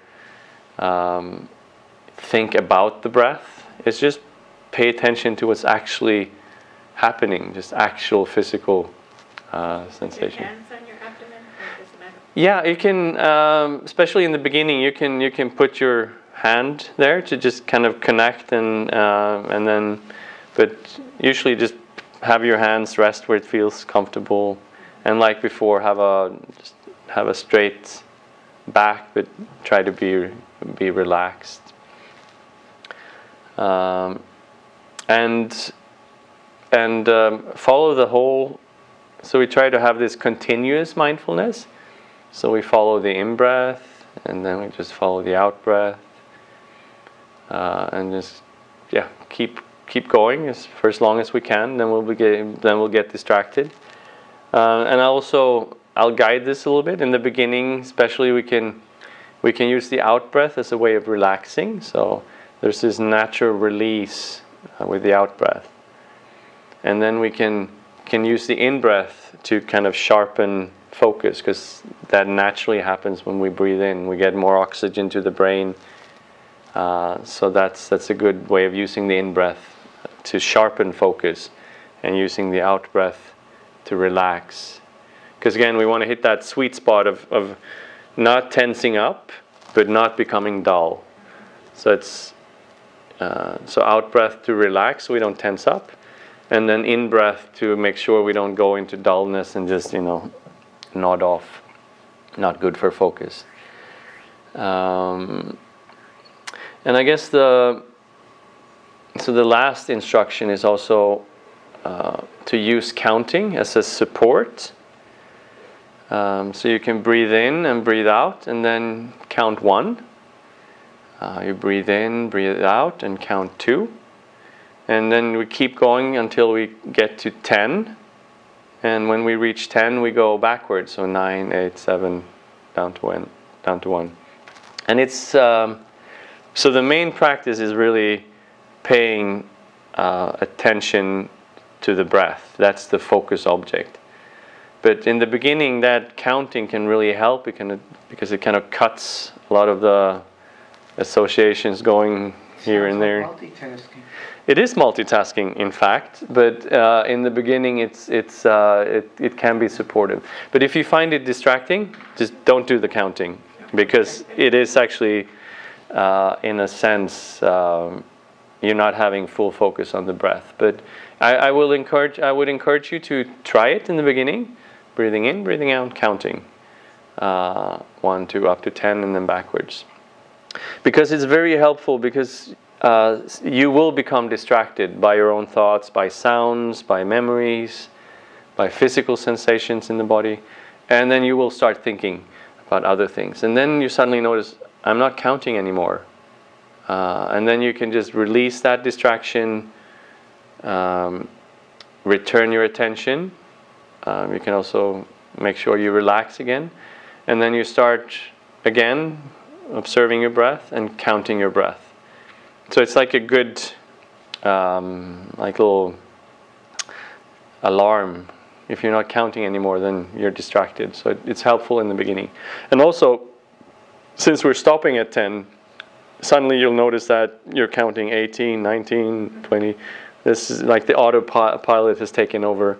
think about the breath. It's just pay attention to what's actually happening, just actual physical sensation. Your hands on your abdomen, or does it matter? Yeah, you can, especially in the beginning, you can put your hand there to just kind of connect and then, but usually just have your hands rest where it feels comfortable. And like before, have a straight back, but try to be relaxed. And follow the whole. So we try to have this continuous mindfulness. So we follow the in-breath, and then we just follow the out-breath, and just keep going for as long as we can. Then we'll get distracted. And I'll guide this a little bit. In the beginning, especially, we can use the out-breath as a way of relaxing. So there's this natural release with the out-breath. And then we can use the in-breath to kind of sharpen focus, because that naturally happens when we breathe in. We get more oxygen to the brain. So that's a good way of using the in-breath to sharpen focus, and using the out-breath to relax. Because again, we want to hit that sweet spot of not tensing up, but not becoming dull. So it's so out breath to relax, so we don't tense up, and then in breath to make sure we don't go into dullness and just nod off. Not good for focus. And I guess the last instruction is also to use counting as a support. So you can breathe in and breathe out, and then count 1. You breathe in, breathe out, and count 2. And then we keep going until we get to 10. And when we reach 10, we go backwards. So 9, 8, 7, down to 1. And it's so the main practice is really paying attention to the breath. That's the focus object. But in the beginning, that counting can really help because it kind of cuts a lot of the associations going here and there. Multitasking. It is multitasking, in fact, but in the beginning, it can be supportive. But if you find it distracting, just don't do the counting, because it is actually, in a sense, you're not having full focus on the breath. But I would encourage you to try it in the beginning, breathing in, breathing out, counting 1, 2, up to 10, and then backwards. Because it's very helpful, because you will become distracted by your own thoughts, by sounds, by memories, by physical sensations in the body, and then you will start thinking about other things. And then you suddenly notice, I'm not counting anymore. And then you can just release that distraction, return your attention. You can also make sure you relax again. And then you start again observing your breath and counting your breath. So it's like a good like little alarm. If you're not counting anymore, then you're distracted. So it's helpful in the beginning. And also, since we're stopping at 10, suddenly you'll notice that you're counting 18, 19, 20. This is like the autopilot has taken over.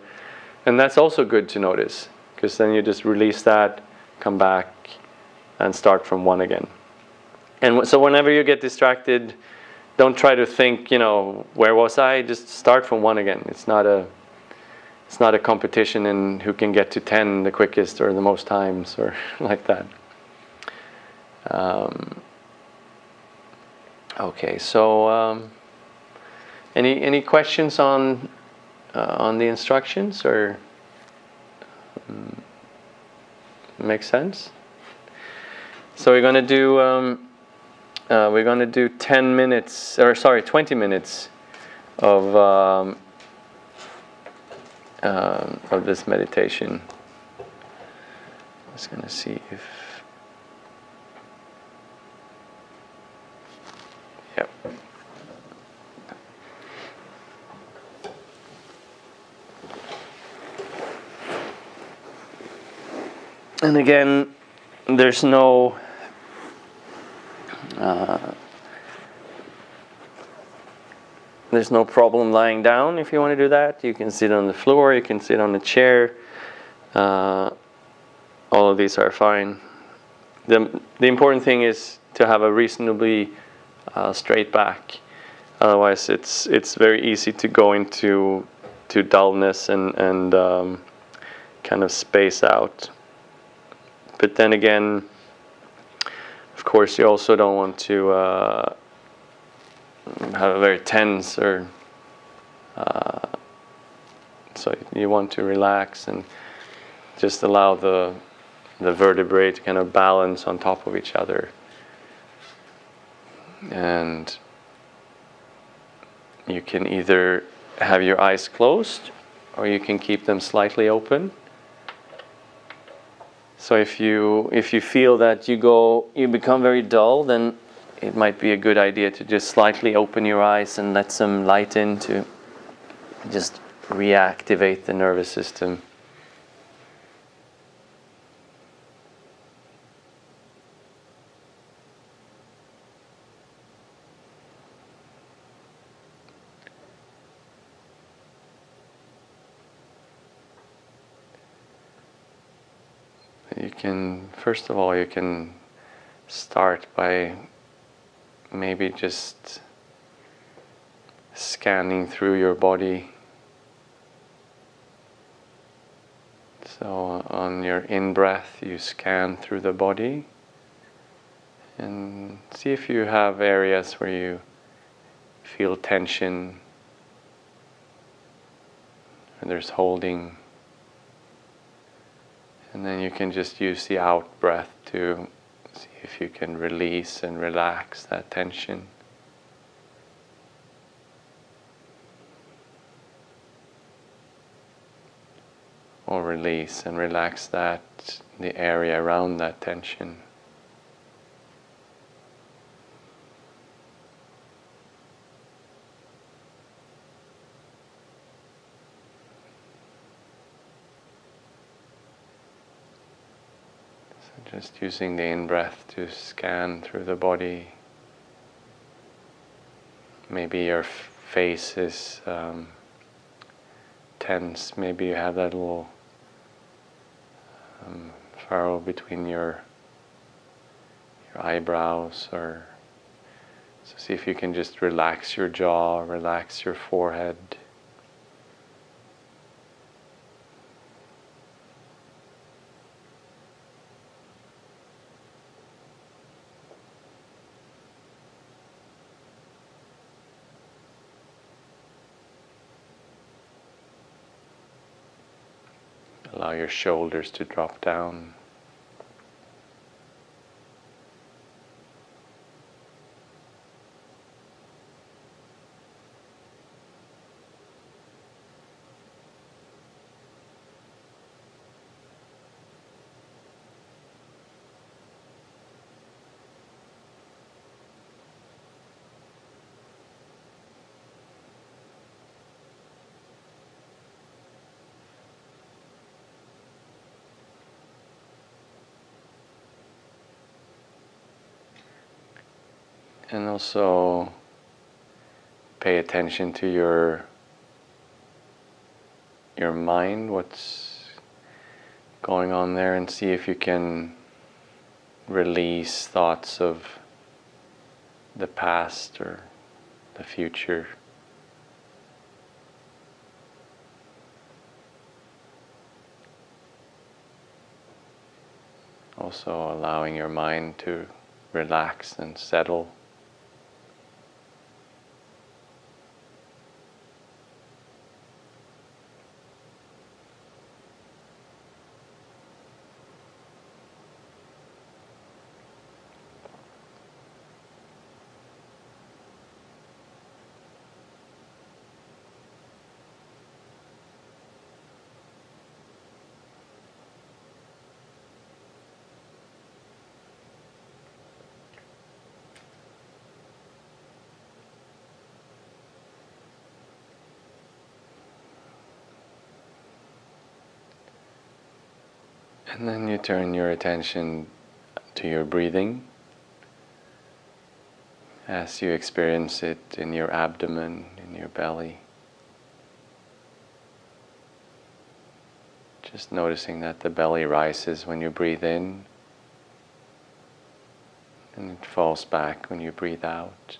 And that's also good to notice, because then you just release that, come back, and start from 1 again. And so whenever you get distracted, don't try to think, where was I? Just start from 1 again. It's not a competition in who can get to 10 the quickest or the most times or like that. Okay, so any questions on the instructions, or make sense? So we're going to do 20 minutes of this meditation. I'm just going to see if. Yep. And again, there's no problem lying down if you want to do that. You can sit on the floor, you can sit on a chair. All of these are fine. The important thing is to have a reasonably straight back. Otherwise, it's very easy to go into dullness and kind of space out. But then again, of course, you also don't want to have a very tense or so you want to relax and just allow the vertebrae to kind of balance on top of each other. And you can either have your eyes closed or you can keep them slightly open. So if you feel that you become very dull, then it might be a good idea to just slightly open your eyes and let some light in to just reactivate the nervous system. First of all, you can start by maybe just scanning through your body. So on your in-breath, you scan through the body and see if you have areas where you feel tension and there's holding. And then you can just use the out breath to see if you can release and relax that tension. Or release and relax the area around that tension. Just using the in-breath to scan through the body. Maybe your face is tense. Maybe you have that little furrow between your eyebrows, or So see if you can just relax your jaw, relax your forehead. Allow your shoulders to drop down. And also pay attention to your mind, what's going on there, and see if you can release thoughts of the past or the future. Also allowing your mind to relax and settle. And then you turn your attention to your breathing as you experience it in your abdomen, in your belly. Just noticing that the belly rises when you breathe in and it falls back when you breathe out.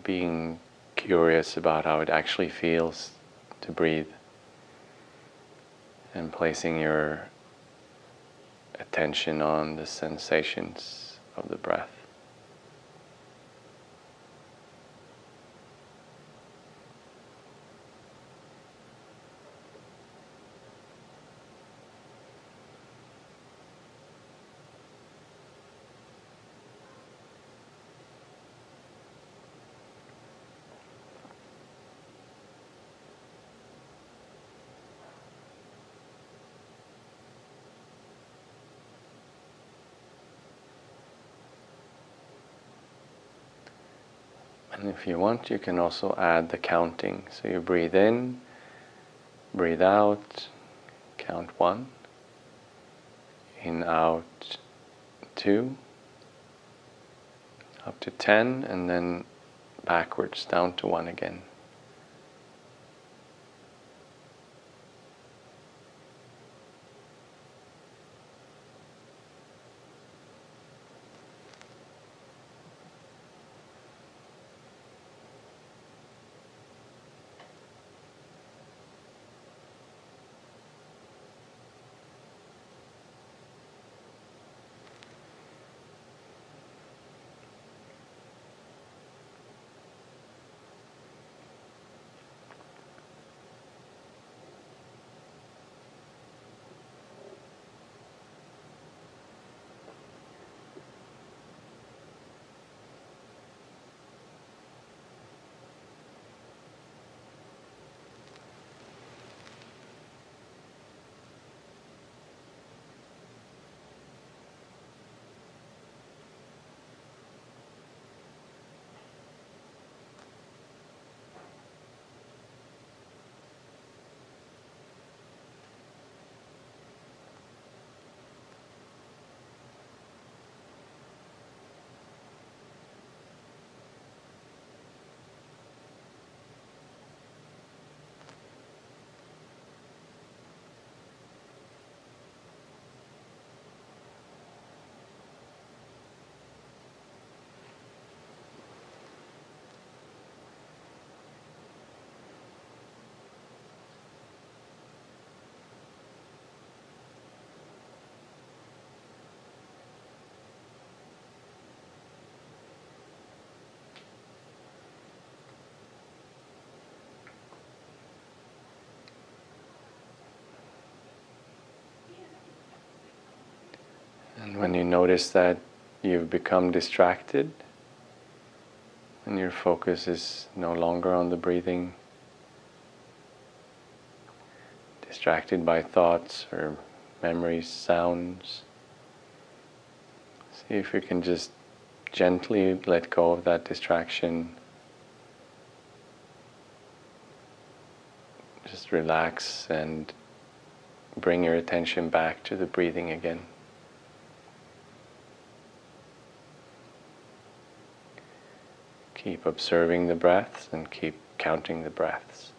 Being curious about how it actually feels to breathe and placing your attention on the sensations of the breath. And if you want, you can also add the counting. So you breathe in, breathe out, count 1, in, out, 2, up to 10, and then backwards down to 1 again. when you notice that you've become distracted and your focus is no longer on the breathing, distracted by thoughts or memories, sounds, see if you can just gently let go of that distraction. Just relax and bring your attention back to the breathing again. Keep observing the breaths and keep counting the breaths.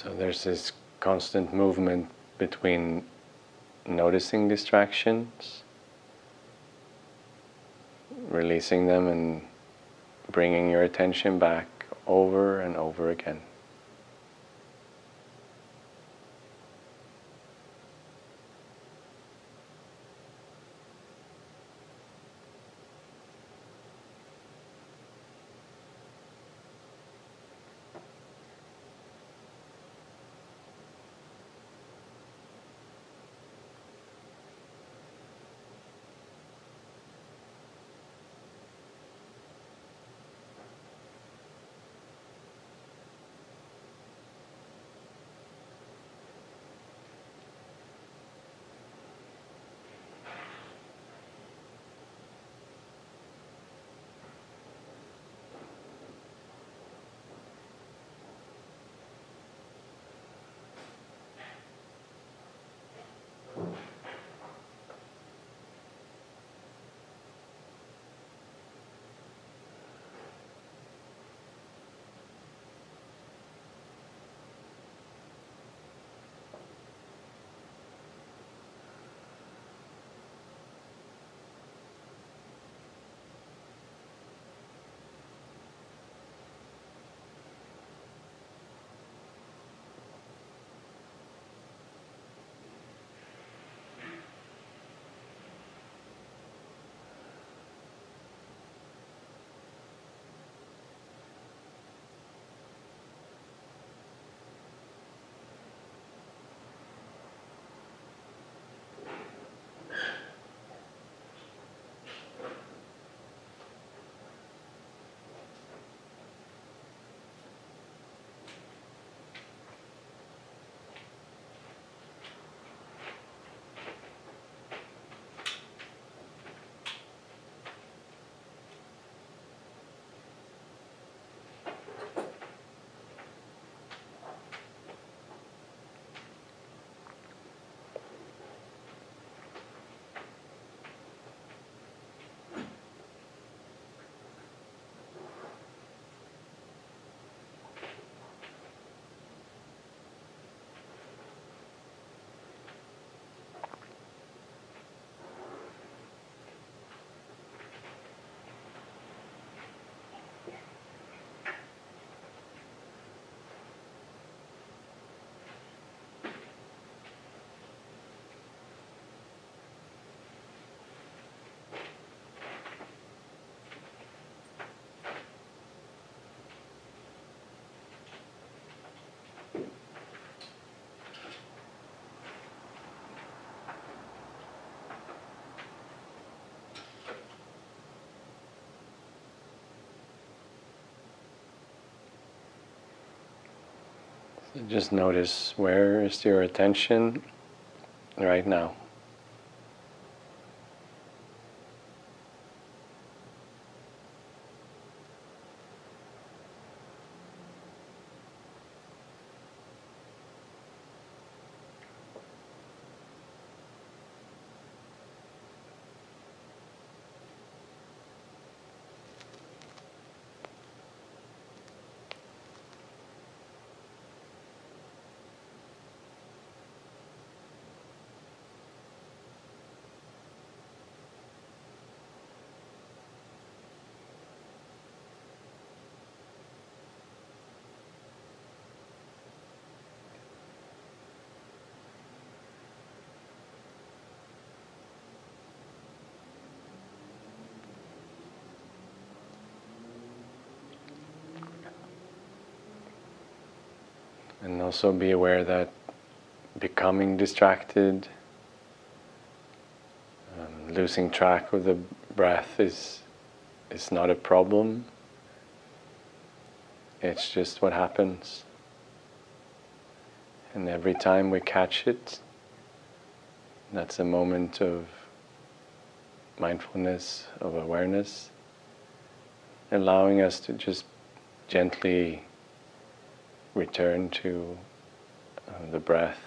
So there's this constant movement between noticing distractions, releasing them, and bringing your attention back over and over again. So just notice, where is your attention right now? And also be aware that becoming distracted, losing track of the breath is not a problem. It's just what happens. And every time we catch it, that's a moment of mindfulness, of awareness, allowing us to just gently return to the breath.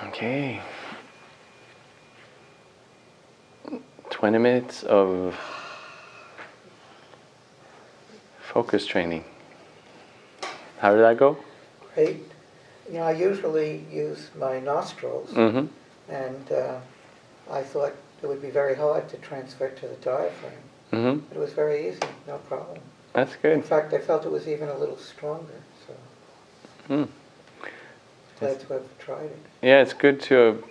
Okay. 20 minutes of focus training. How did that go? Great. You know, I usually use my nostrils, Mm-hmm. and I thought it would be very hard to transfer to the diaphragm. Mm-hmm. It was very easy, no problem. That's In good. fact, I felt it was even a little stronger, so Mm. glad to have tried it. Yeah, it's good to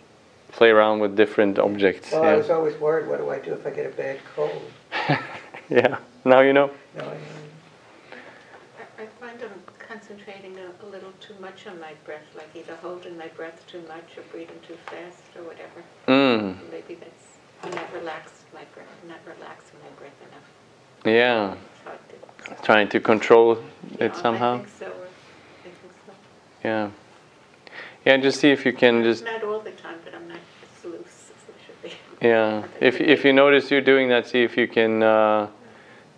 play around with different objects. Well, Yeah. I was always worried, what do I do if I get a bad cold? Yeah. Now you know. You know, I find I'm concentrating a little too much on my breath, like either holding my breath too much or breathing too fast or whatever. Mm. Maybe that's, I'm not relaxing my breath enough. Yeah. It's hard to, Trying to control it I somehow. think so. I think so. Yeah. Yeah, just see if you can just... Not all the time, but I'm not as loose as I should be. Yeah. If you notice you're doing that, see if you can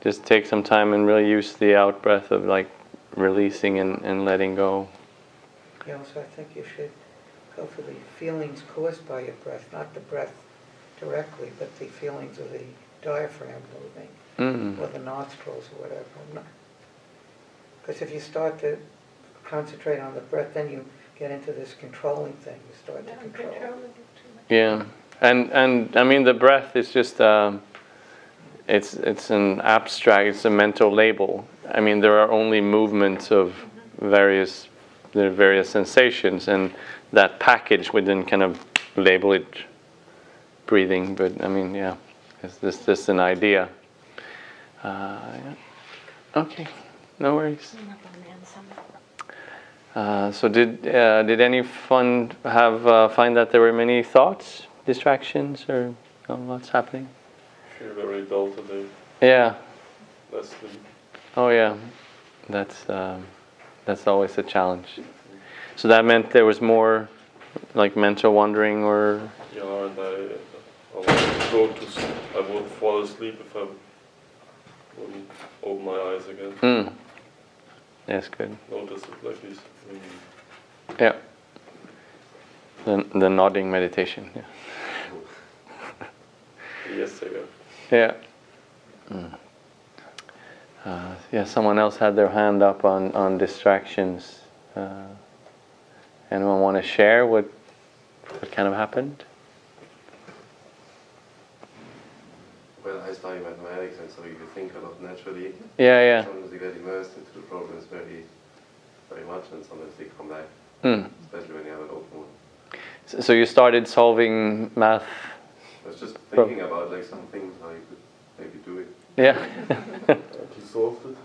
just take some time and really use the out breath of like releasing and letting go. Yeah, so I think you should go for the feelings caused by your breath, not the breath directly, but the feelings of the diaphragm moving, or the nostrils or whatever. Because if you start to concentrate on the breath, then you get into this controlling thing. You start to control. Controlling it too much. Yeah. And I mean the breath is just it's an abstract, it's a mental label. I mean there are only movements of various sensations, and that package would then kind of label it breathing. But I mean, yeah, it's just an idea. Yeah. Okay, no worries. So did any find that there were many thoughts, distractions, or what's happening? I feel very dull today. Yeah. Less sleep. Oh yeah. That's always a challenge. So that meant there was more, like mental wandering, or. Yeah, and I would go to sleep. I would fall asleep if I wouldn't open my eyes again. That's good. Notice it like this. Yeah. The nodding meditation. Yeah. Yes, I got. Yeah. Yeah. Someone else had their hand up on distractions. Anyone want to share what kind of happened? Well, I study mathematics, and so you think a lot naturally. Yeah. Sometimes you get immersed into the problems very, very much, and sometimes they come back, especially when you have an open one. So you started solving math. I was just thinking about like some things how you could maybe do it. Yeah. You solved it?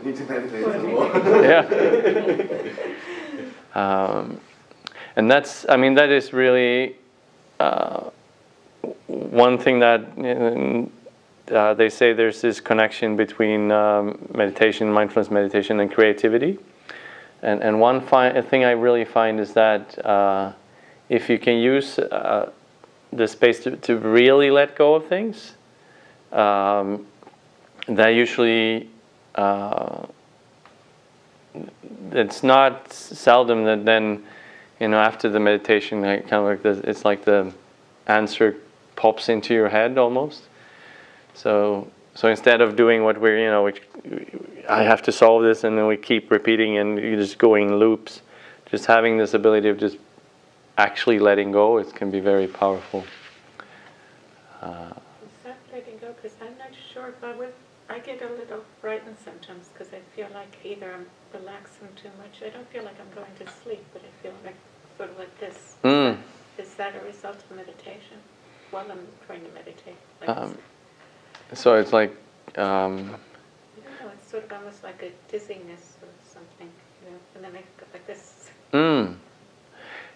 Need to meditate some more. Yeah. And that is really one thing that they say there's this connection between meditation, mindfulness meditation, and creativity. And one thing I really find is that if you can use the space to really let go of things, that usually it's not seldom that then after the meditation kind of like it's like the answer pops into your head almost. So instead of doing what I have to solve this, and then we keep repeating and you just go in loops, just having this ability of just actually letting go, it can be very powerful. Is that letting go? Because I'm not sure, but I get a little frightened sometimes because I feel like either I'm relaxing too much. I don't feel like I'm going to sleep, but I feel like sort of like this. Is that a result of meditation? While I'm trying to meditate. So it's like... I don't know, it's sort of almost like a dizziness or something, and then I go like this.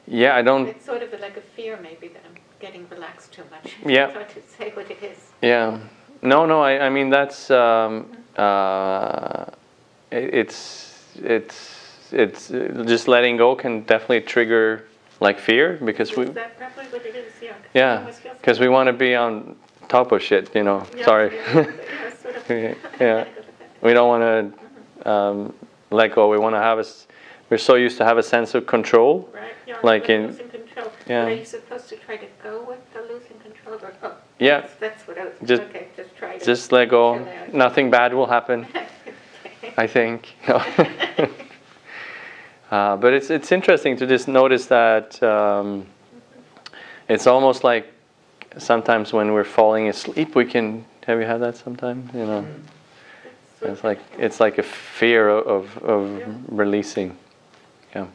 Yeah, I don't... It's sort of like a fear maybe that I'm getting relaxed too much. Yeah. I try to say what it is. Yeah. No, I mean that's... it's just letting go can definitely trigger like fear, because Is that probably what it is? Yeah, because we want to be on top of shit, Sorry. Yeah, sort of. Yeah. We don't want to let go. We want to have we're so used to have a sense of control. Right. You're like in losing control. Yeah. But are you supposed to try to go with the losing control? Or, Yeah. That's what I was. Just try to. Just let go. chill out. Nothing bad will happen. I think. But it's interesting to just notice that it's almost like sometimes when we're falling asleep, we can. Have you had that sometime? You know, it's like a fear of releasing. Yeah.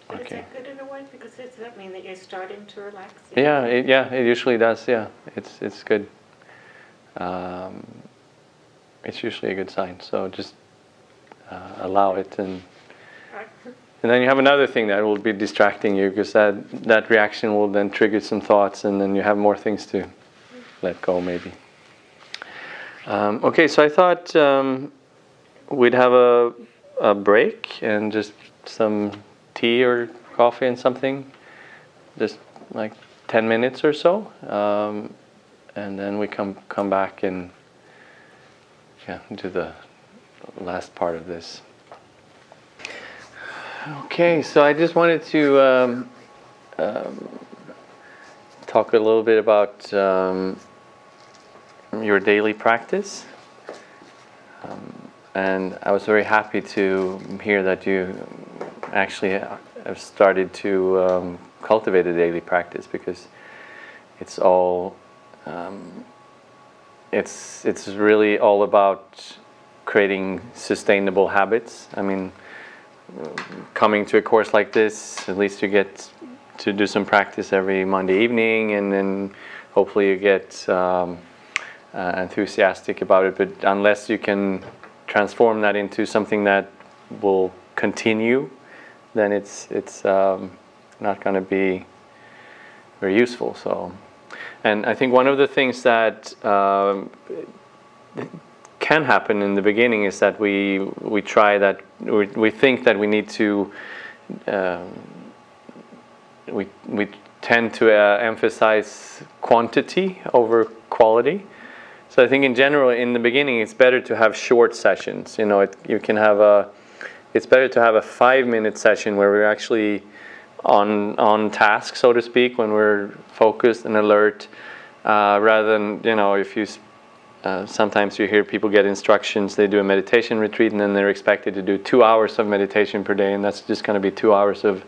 But Okay. is that good in a way? Because does that mean that you're starting to relax? Yeah, it usually does. Yeah, it's good. It's usually a good sign. So just allow it, and then you have another thing that will be distracting you, because that reaction will then trigger some thoughts, and then you have more things to let go, maybe. Okay, so I thought we'd have a break and just some tea or coffee and something, just like 10 minutes or so, and then we come back and do the last part of this. Okay, so I just wanted to talk a little bit about your daily practice, and I was very happy to hear that you actually have started to cultivate a daily practice, because it's all it's really all about creating sustainable habits. I mean, coming to a course like this, at least you get to do some practice every Monday evening, and then hopefully you get enthusiastic about it. But unless you can transform that into something that will continue, then it's not going to be very useful. So, and I think one of the things that can happen in the beginning is that we try that, we think that we need to we tend to emphasize quantity over quality. So I think in general, in the beginning, it's better to have short sessions. You know, it's better to have a 5-minute session where we're actually on task, so to speak, when we're focused and alert, rather than, you know, if you sometimes you hear people get instructions, they do a meditation retreat and then they're expected to do 2 hours of meditation per day, and that's just going to be 2 hours of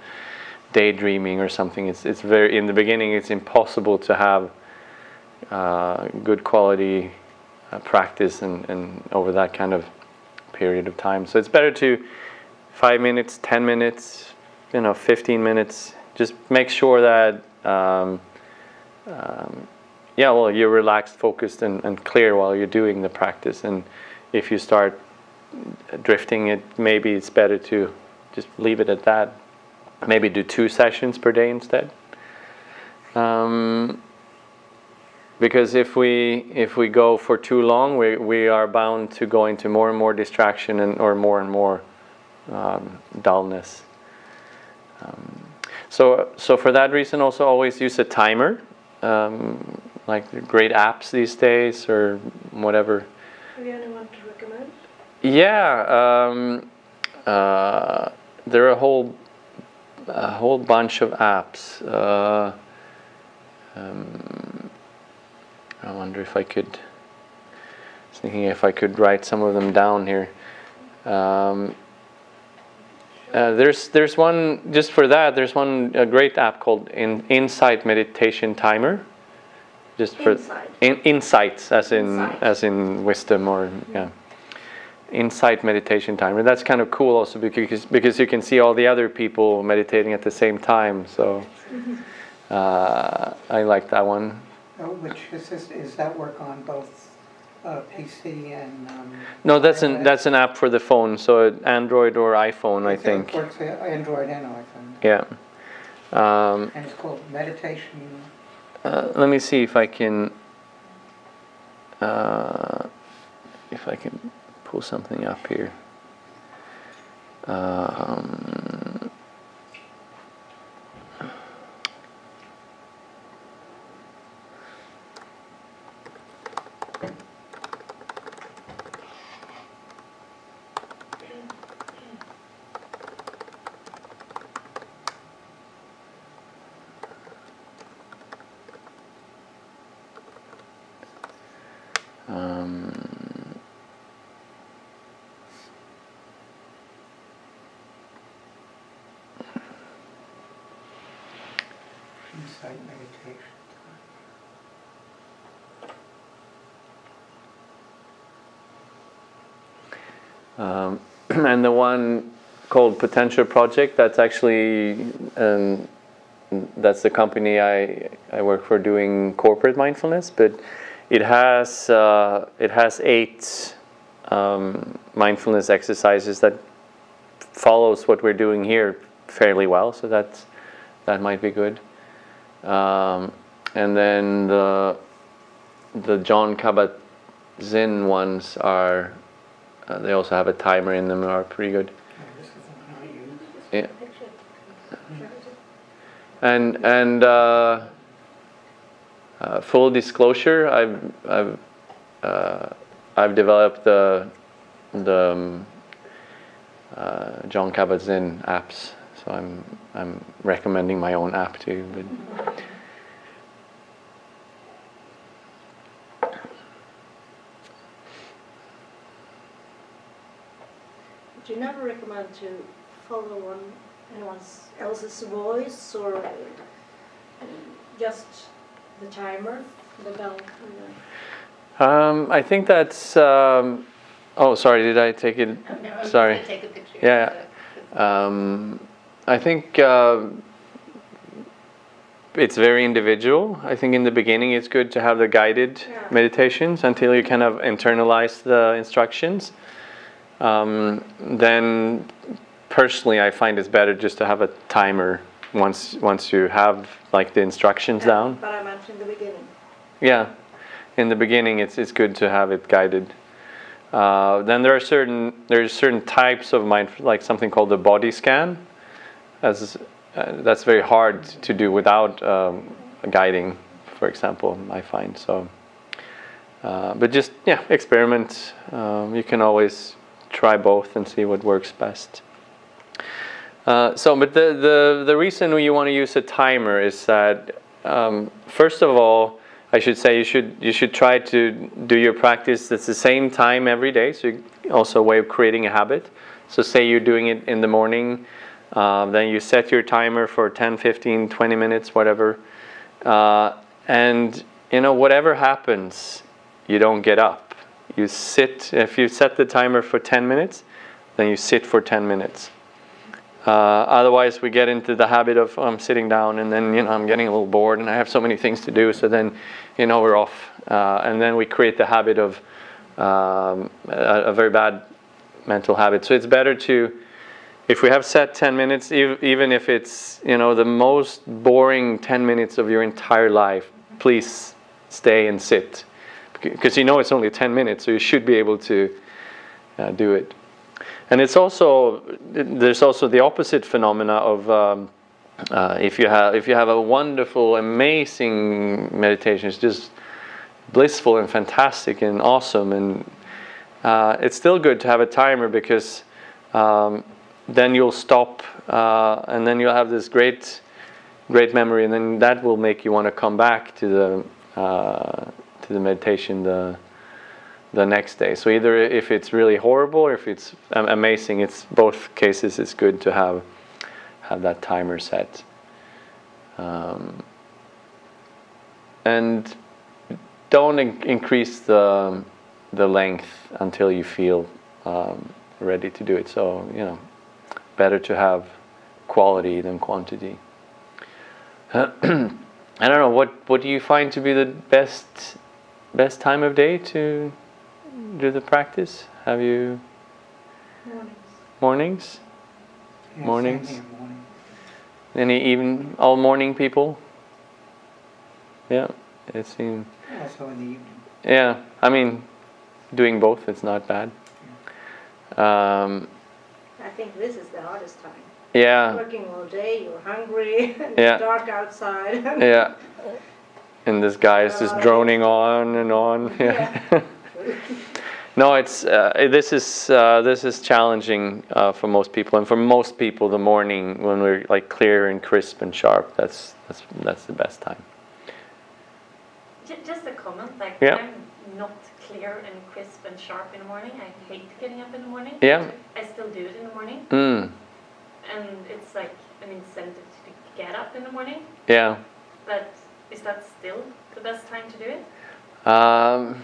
daydreaming or something. It's very, in the beginning, it's impossible to have good quality practice and over that kind of period of time. So it's better to 5 minutes, 10 minutes, 15 minutes. Just make sure that you're relaxed, focused, and clear while you're doing the practice. And if you start drifting, maybe it's better to just leave it at that. Maybe do 2 sessions per day instead. Because if we go for too long, we are bound to go into more and more distraction or more and more dullness. So for that reason, also always use a timer. Like great apps these days or whatever. Have you anyone to recommend? Yeah, there are a whole bunch of apps. I wonder if I could. I was thinking if I could write some of them down here. There's one just for that. There's a great app called Insight Meditation Timer. Just for insights, as in wisdom, or Insight Meditation Timer. That's kind of cool also because you can see all the other people meditating at the same time. So I like that one. Which is that work on both PC and? No, that's an app for the phone. So Android or iPhone, I think. It works Android and iPhone. Yeah. And it's called Meditation. Let me see if I can pull something up here. insight meditation. And the one called Potential Project, that's actually that's the company I work for doing corporate mindfulness, but it has 8 mindfulness exercises that follows what we're doing here fairly well, so that might be good. And then the John Kabat-Zinn ones are they also have a timer in them, are pretty good. This is the one I use. Yeah. And full disclosure, I've developed the John Kabat-Zinn apps, so I'm recommending my own app too. But Do you never recommend to follow anyone else's voice, or just the timer, the bell? I think that's. Oh, sorry. Did I take it? No, Sorry. Take a picture. Yeah. I think it's very individual. I think in the beginning it's good to have the guided meditations until you kind of internalize the instructions. Then personally I find it's better just to have a timer once you have like the instructions down. But I mentioned the beginning. Yeah, in the beginning it's good to have it guided. Then there's certain types of like something called the body scan. That's very hard to do without guiding, for example, I find. So, but just experiment. You can always try both and see what works best. But the reason you want to use a timer is that first of all, I should say you should try to do your practice at the same time every day. So also a way of creating a habit. So say you're doing it in the morning, then you set your timer for 10, 15, 20 minutes, whatever. And whatever happens, you don't get up. You sit. If you set the timer for 10 minutes, then you sit for 10 minutes. Otherwise, we get into the habit of sitting down, and then I'm getting a little bored, and I have so many things to do. So then, we're off, and then we create the habit of a very bad mental habit. So it's better to, if we have set 10 minutes, even if it's the most boring 10 minutes of your entire life, please stay and sit, because it's only 10 minutes, so you should be able to do it. And there's also the opposite phenomena of if you have a wonderful, amazing meditation, it's just blissful and fantastic and awesome, and it's still good to have a timer, because then you'll stop, and then you'll have this great memory, and then that will make you want to come back to the meditation the next day. So either if it's really horrible or if it's amazing, it's both cases. It's good to have that timer set, and don't increase the length until you feel ready to do it. So better to have quality than quantity. I don't know, what do you find to be the best time of day to do the practice? Have you mornings? Yes, Mornings? same here, morning. Any even all morning people? Yeah, it seems. Also in the evening. Yeah, I mean, doing both, it's not bad. I think this is the hardest time. Yeah. Working all day, you're hungry, and Yeah. it's dark outside. Yeah. And this guy is just droning on and on. Yeah. No, it's this is challenging for most people, and for most people, the morning when we're like clear and crisp and sharp, that's the best time. Just a comment, like Yeah. I'm not clear and crisp and sharp in the morning. I hate getting up in the morning. Yeah. I still do it in the morning. Mm. And it's like an incentive to get up in the morning. Yeah. But is that still the best time to do it? I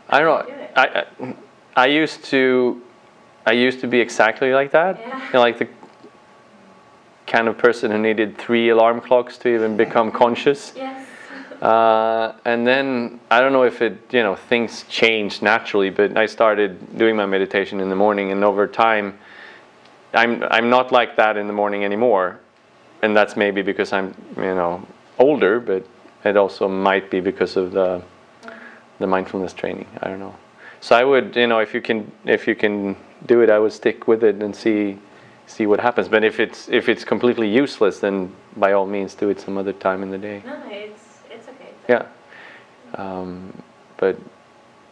don't know. I used to be exactly like that. Yeah. You know, like the kind of person who needed 3 alarm clocks to even become conscious. Yes. And then I don't know if things changed naturally, but I started doing my meditation in the morning, and over time, I'm not like that in the morning anymore. And that's maybe because I'm older, but it also might be because of the mindfulness training. I don't know. So I would, if you can do it, I would stick with it and see what happens. But if it's completely useless, then by all means do it some other time in the day. No, it's okay. Yeah. But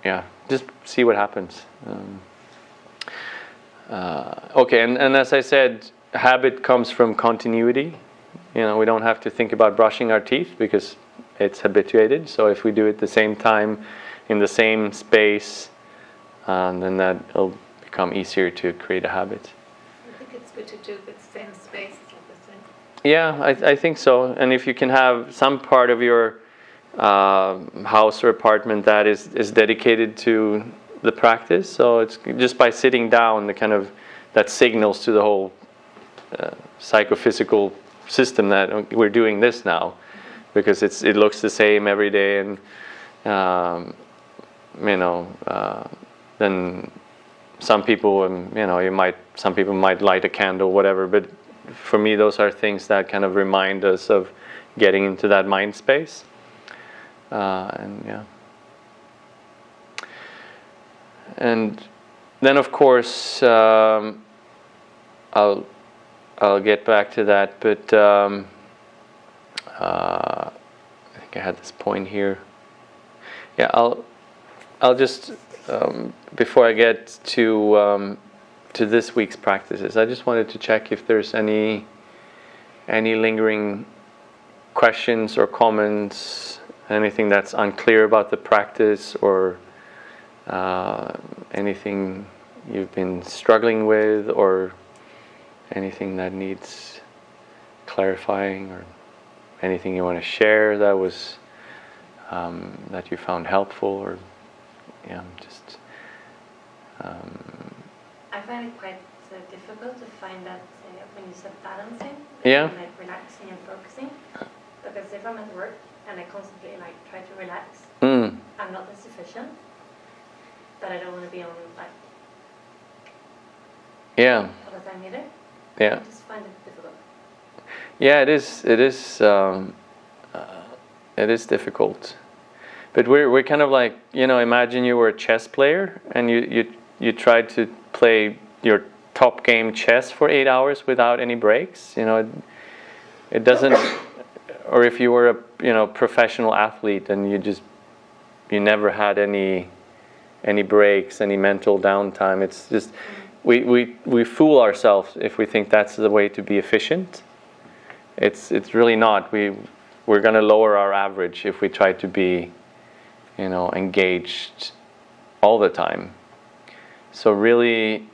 yeah, just see what happens. Okay, and as I said, habit comes from continuity. We don't have to think about brushing our teeth because it's habituated. So if we do it at the same time, in the same space, then that'll become easier to create a habit. I think it's good to do it with the same space, like the same. Yeah, I think so. And if you can have some part of your house or apartment that is dedicated to the practice, so it's just by sitting down, that signals to the whole psychophysical system that we're doing this now, because it looks the same every day, and then some people might light a candle, whatever. But for me, those are things that kind of remind us of getting into that mind space, and yeah. And then, of course, I'll get back to that, but I think I had this point here. Yeah, I'll just before I get to this week's practices, I just wanted to check if there's any lingering questions or comments, anything that's unclear about the practice, or anything you've been struggling with, or anything that needs clarifying, or anything you want to share that was that you found helpful, or just. I find it quite difficult to find that when you said balancing, Yeah. like relaxing and focusing, because if I'm at work and I constantly try to relax, I'm not as efficient. But I don't want to be on all the time either. Yeah. I just find it difficult. Yeah, it is. It is difficult. But we're kind of like, imagine you were a chess player and you tried to play your top game chess for 8 hours without any breaks. It doesn't. Or if you were a professional athlete and you never had any breaks, any mental downtime. It's just we fool ourselves if we think that's the way to be efficient. It's really not. We're going to lower our average if we try to be engaged all the time. So really,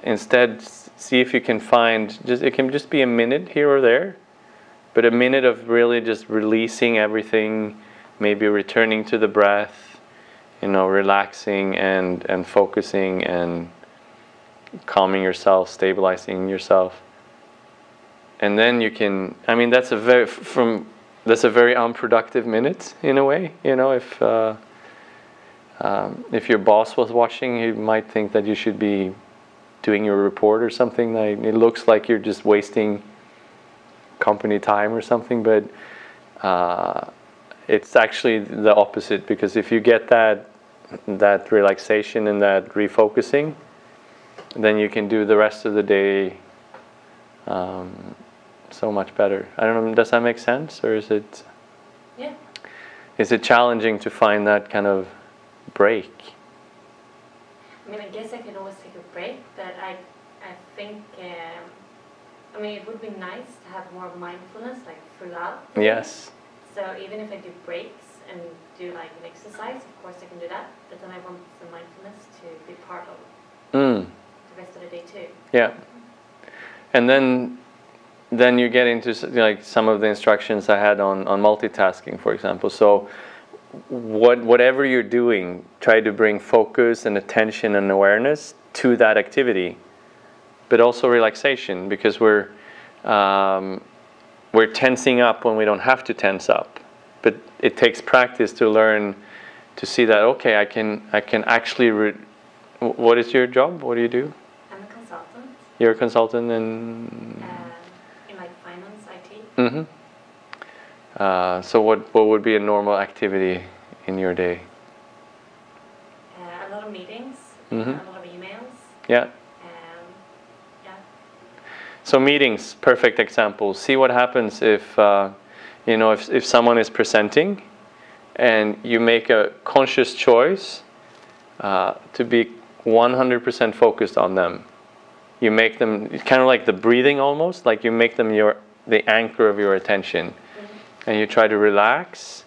instead, see if you can find it can just be a minute here or there, but a minute of really just releasing everything, maybe returning to the breath, relaxing and focusing and calming yourself, stabilizing yourself. And then you can, that's a very unproductive minute in a way. If your boss was watching, he might think that you should be doing your report or something. It looks like you're just wasting company time or something, but it's actually the opposite, because if you get that relaxation and that refocusing, then you can do the rest of the day so much better. I don't know, does that make sense, or is it? Yeah. Is it challenging to find that kind of break? I guess I can always take a break, but I think it would be nice to have more mindfulness throughout. Yes. So even if I do breaks and do an exercise, of course I can do that, but then I want the mindfulness to be part of the rest of the day too. Yeah. And then then you get into like some of the instructions I had on multitasking, for example. So whatever you're doing, try to bring focus and attention and awareness to that activity, but also relaxation, because we're tensing up when we don't have to tense up. But it takes practice to learn to see that, okay, I can actually what is your job? What do you do? I'm a consultant. You're a consultant in like finance, IT. Mm-hmm. So what would be a normal activity in your day? A lot of meetings, Mm-hmm. a lot of emails. Yeah. Yeah. So meetings, perfect example. See what happens if if someone is presenting, and you make a conscious choice to be 100% focused on them. You make them, it's kind of like the breathing almost, like you make them the anchor of your attention. And you try to relax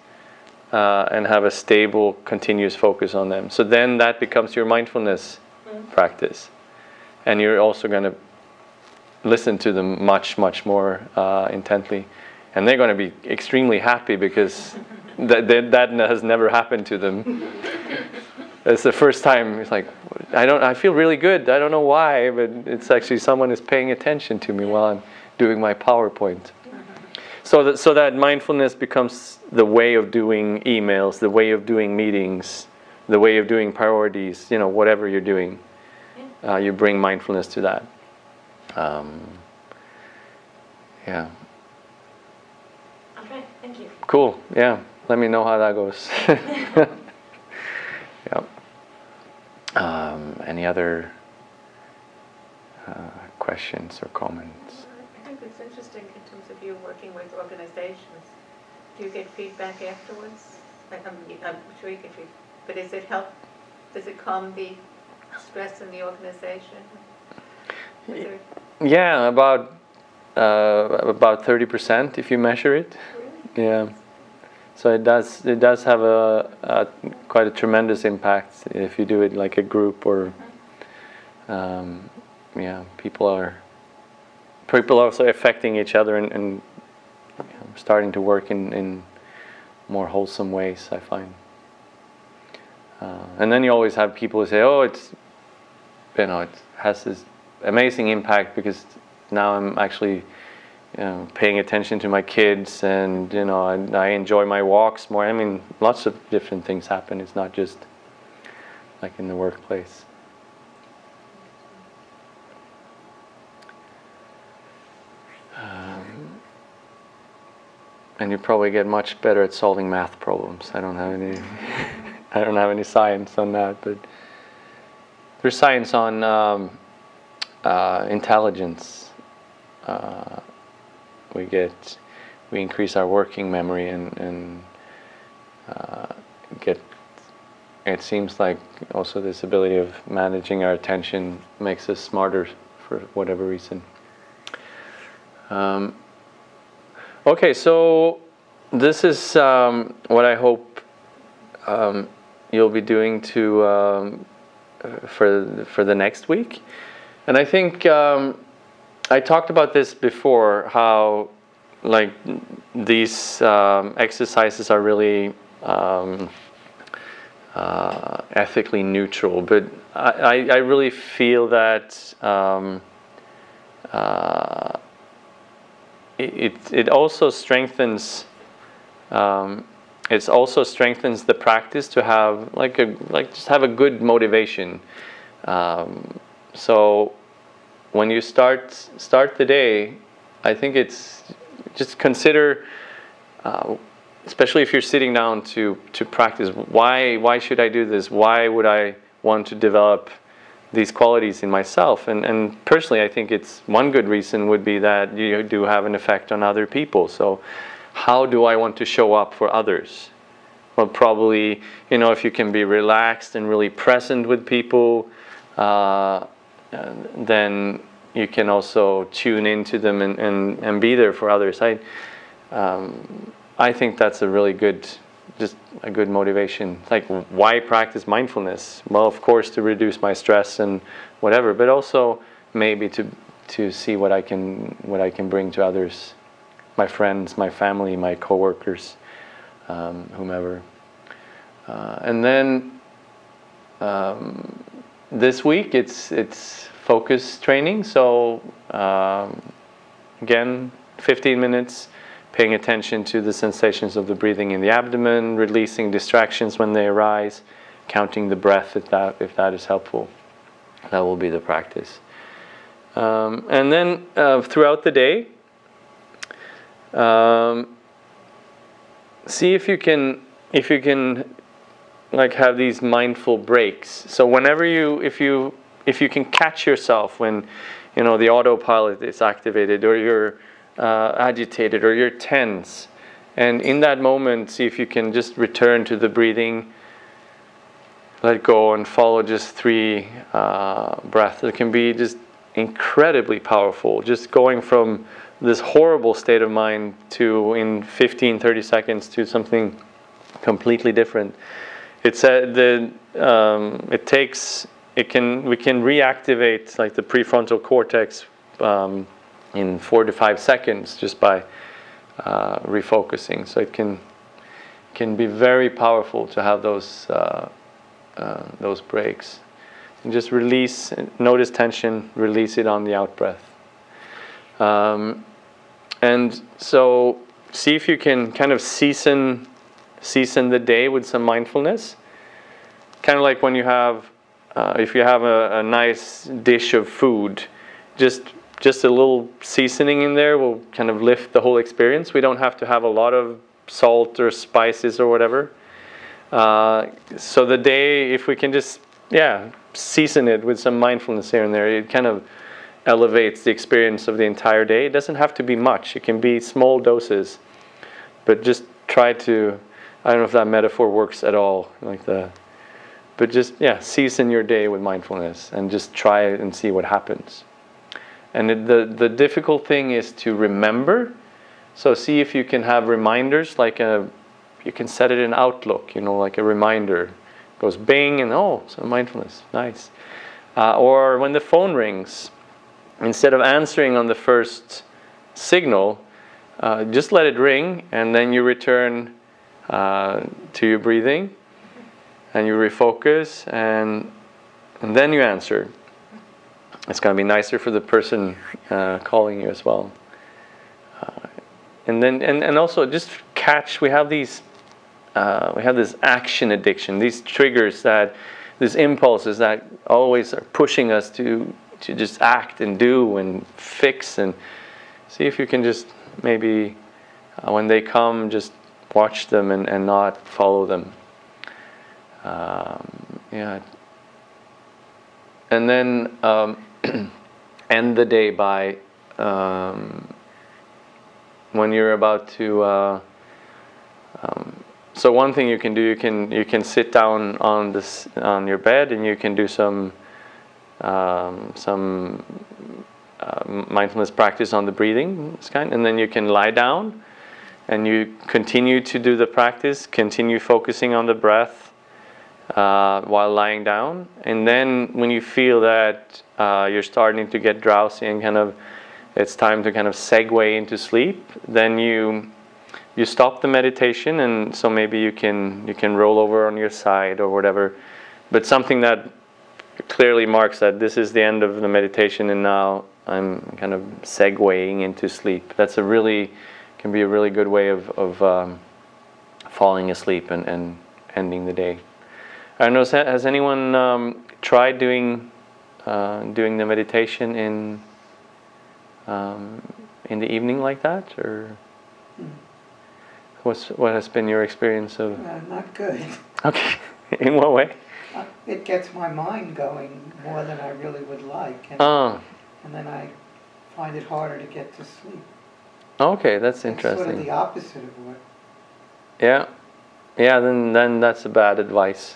and have a stable, continuous focus on them. So then that becomes your mindfulness practice. And you're also going to listen to them much, much more intently. And they're going to be extremely happy because that has never happened to them. It's the first time. It's like, I feel really good. I don't know why, but it's actually someone is paying attention to me while I'm doing my PowerPoint. So that mindfulness becomes the way of doing emails, the way of doing meetings, the way of doing priorities, whatever you're doing. You bring mindfulness to that. Yeah. Okay, thank you. Cool, yeah. Let me know how that goes. Yeah. Any other questions or comments? I think it's interesting in terms of you working with organizations. Do you get feedback afterwards? I'm sure you get feedback, but does it calm the stress in the organization? Yeah, about 30% if you measure it. Really? Yeah. So it does have quite a tremendous impact if you do it like a group or people are also affecting each other and starting to work in more wholesome ways, I find. And then you always have people who say, "Oh, it has this amazing impact because now I'm actually paying attention to my kids, and I enjoy my walks more." I mean, lots of different things happen. It's not just like in the workplace. And you probably get much better at solving math problems. I don't have any science on that, but there's science on intelligence. We increase our working memory and get. It seems like also this ability of managing our attention makes us smarter for whatever reason. Okay, so this is what I hope you'll be doing for the next week, and I think I talked about this before. How like these exercises are really ethically neutral, but I really feel that. It also strengthens. It also strengthens the practice to have just have a good motivation. So when you start the day, I think it's just consider, especially if you're sitting down to practice. Why should I do this? Why would I want to develop these qualities in myself? And personally, I think it's one good reason would be that you do have an effect on other people. So how do I want to show up for others? Well, probably, if you can be relaxed and really present with people, then you can also tune into them and be there for others. I think that's a really good, just a good motivation. Like, why practice mindfulness? Well, of course, to reduce my stress and whatever, but also maybe to to see what I can bring to others, my friends, my family, my coworkers, whomever. And then this week it's focus training. So again, 15 minutes, paying attention to the sensations of the breathing in the abdomen, releasing distractions when they arise, counting the breath if that is helpful. That will be the practice. And then throughout the day, see if you can like have these mindful breaks. So whenever if you can catch yourself when the autopilot is activated, or you're agitated, or you're tense, and in that moment, see if you can just return to the breathing, let go, and follow just 3 breaths. It can be just incredibly powerful, just going from this horrible state of mind to, in 15-30 seconds, to something completely different. We can reactivate like the prefrontal cortex in 4 to 5 seconds just by refocusing. So it can be very powerful to have those breaks. And just release, notice tension, release it on the out breath. And so see if you can kind of season the day with some mindfulness. Kind of like when you have, if you have a nice dish of food, just a little seasoning in there will kind of lift the whole experience. We don't have to have a lot of salt or spices or whatever. So the day, if we can just, season it with some mindfulness here and there, it kind of elevates the experience of the entire day. It doesn't have to be much. It can be small doses. But just try to, I don't know if that metaphor works at all, but just, season your day with mindfulness and just try it and see what happens. And the difficult thing is to remember. So see if you can have reminders, you can set it in Outlook, like a reminder. It goes bing and so mindfulness, nice. Or when the phone rings, instead of answering on the first signal, just let it ring, and then you return to your breathing, and you refocus, and then you answer. It's going to be nicer for the person calling you as well. And also just catch. We have this action addiction, these triggers, these impulses that always are pushing us to just act and do and fix, and see if you can just maybe when they come, just watch them and not follow them. And then end the day by when you're about to. So one thing you can do, you can sit down on your bed, and you can do some mindfulness practice on the breathing, and then you can lie down, and you continue to do the practice. Continue focusing on the breath while lying down, and then when you feel that you're starting to get drowsy and it's time to kind of segue into sleep, then you stop the meditation, and so maybe you can roll over on your side or whatever, but something that clearly marks that this is the end of the meditation and now I'm kind of segueing into sleep. That's can be a really good way of falling asleep and ending the day. I don't know, has anyone tried doing the meditation in the evening like that, or what has been your experience of? Not good. Okay, in what way? It gets my mind going more than I really would like, and then I find it harder to get to sleep. Okay, that's interesting. It's sort of the opposite of what. Yeah, then that's a bad advice.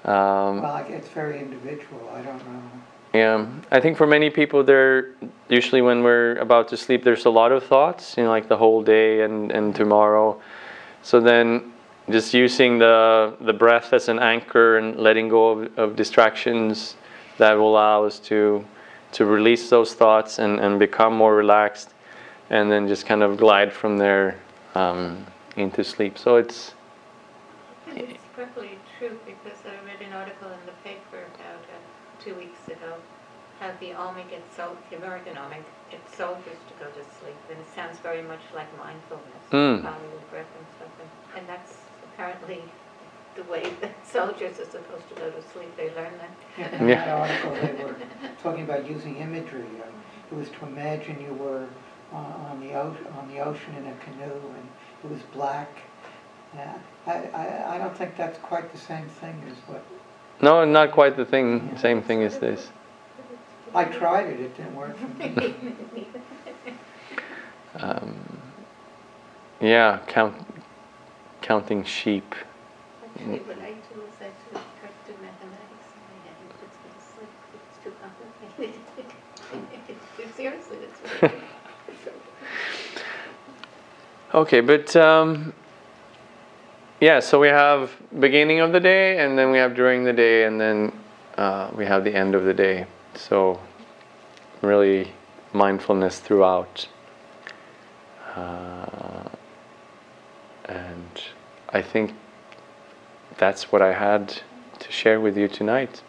Well, it's very individual. I don't know. Yeah, I think for many people, usually when we're about to sleep, there's a lot of thoughts, like the whole day and tomorrow. So then, just using the breath as an anchor and letting go of distractions, that will allow us to to release those thoughts and become more relaxed, and then just kind of glide from there into sleep. So it's probably true, because I read an article in the paper about 2 weeks ago how the Army gets the American Army gets soldiers to go to sleep, and it sounds very much like mindfulness, following the breath and stuff, and that's apparently the way that soldiers are supposed to go to sleep. They learn that. Yeah, in that article they were talking about using imagery. It was to imagine you were on the ocean in a canoe, and it was black. I don't think that's quite the same thing as what... No, not quite the thing. Same thing as this. I tried it. It didn't work for me. Yeah, counting sheep. Actually, what I do is I try to do mathematics, and my head puts me to sleep. It's too complicated. Seriously, it's really Okay, but yeah, so we have beginning of the day, and then we have during the day, and then we have the end of the day. So really mindfulness throughout. And I think that's what I had to share with you tonight.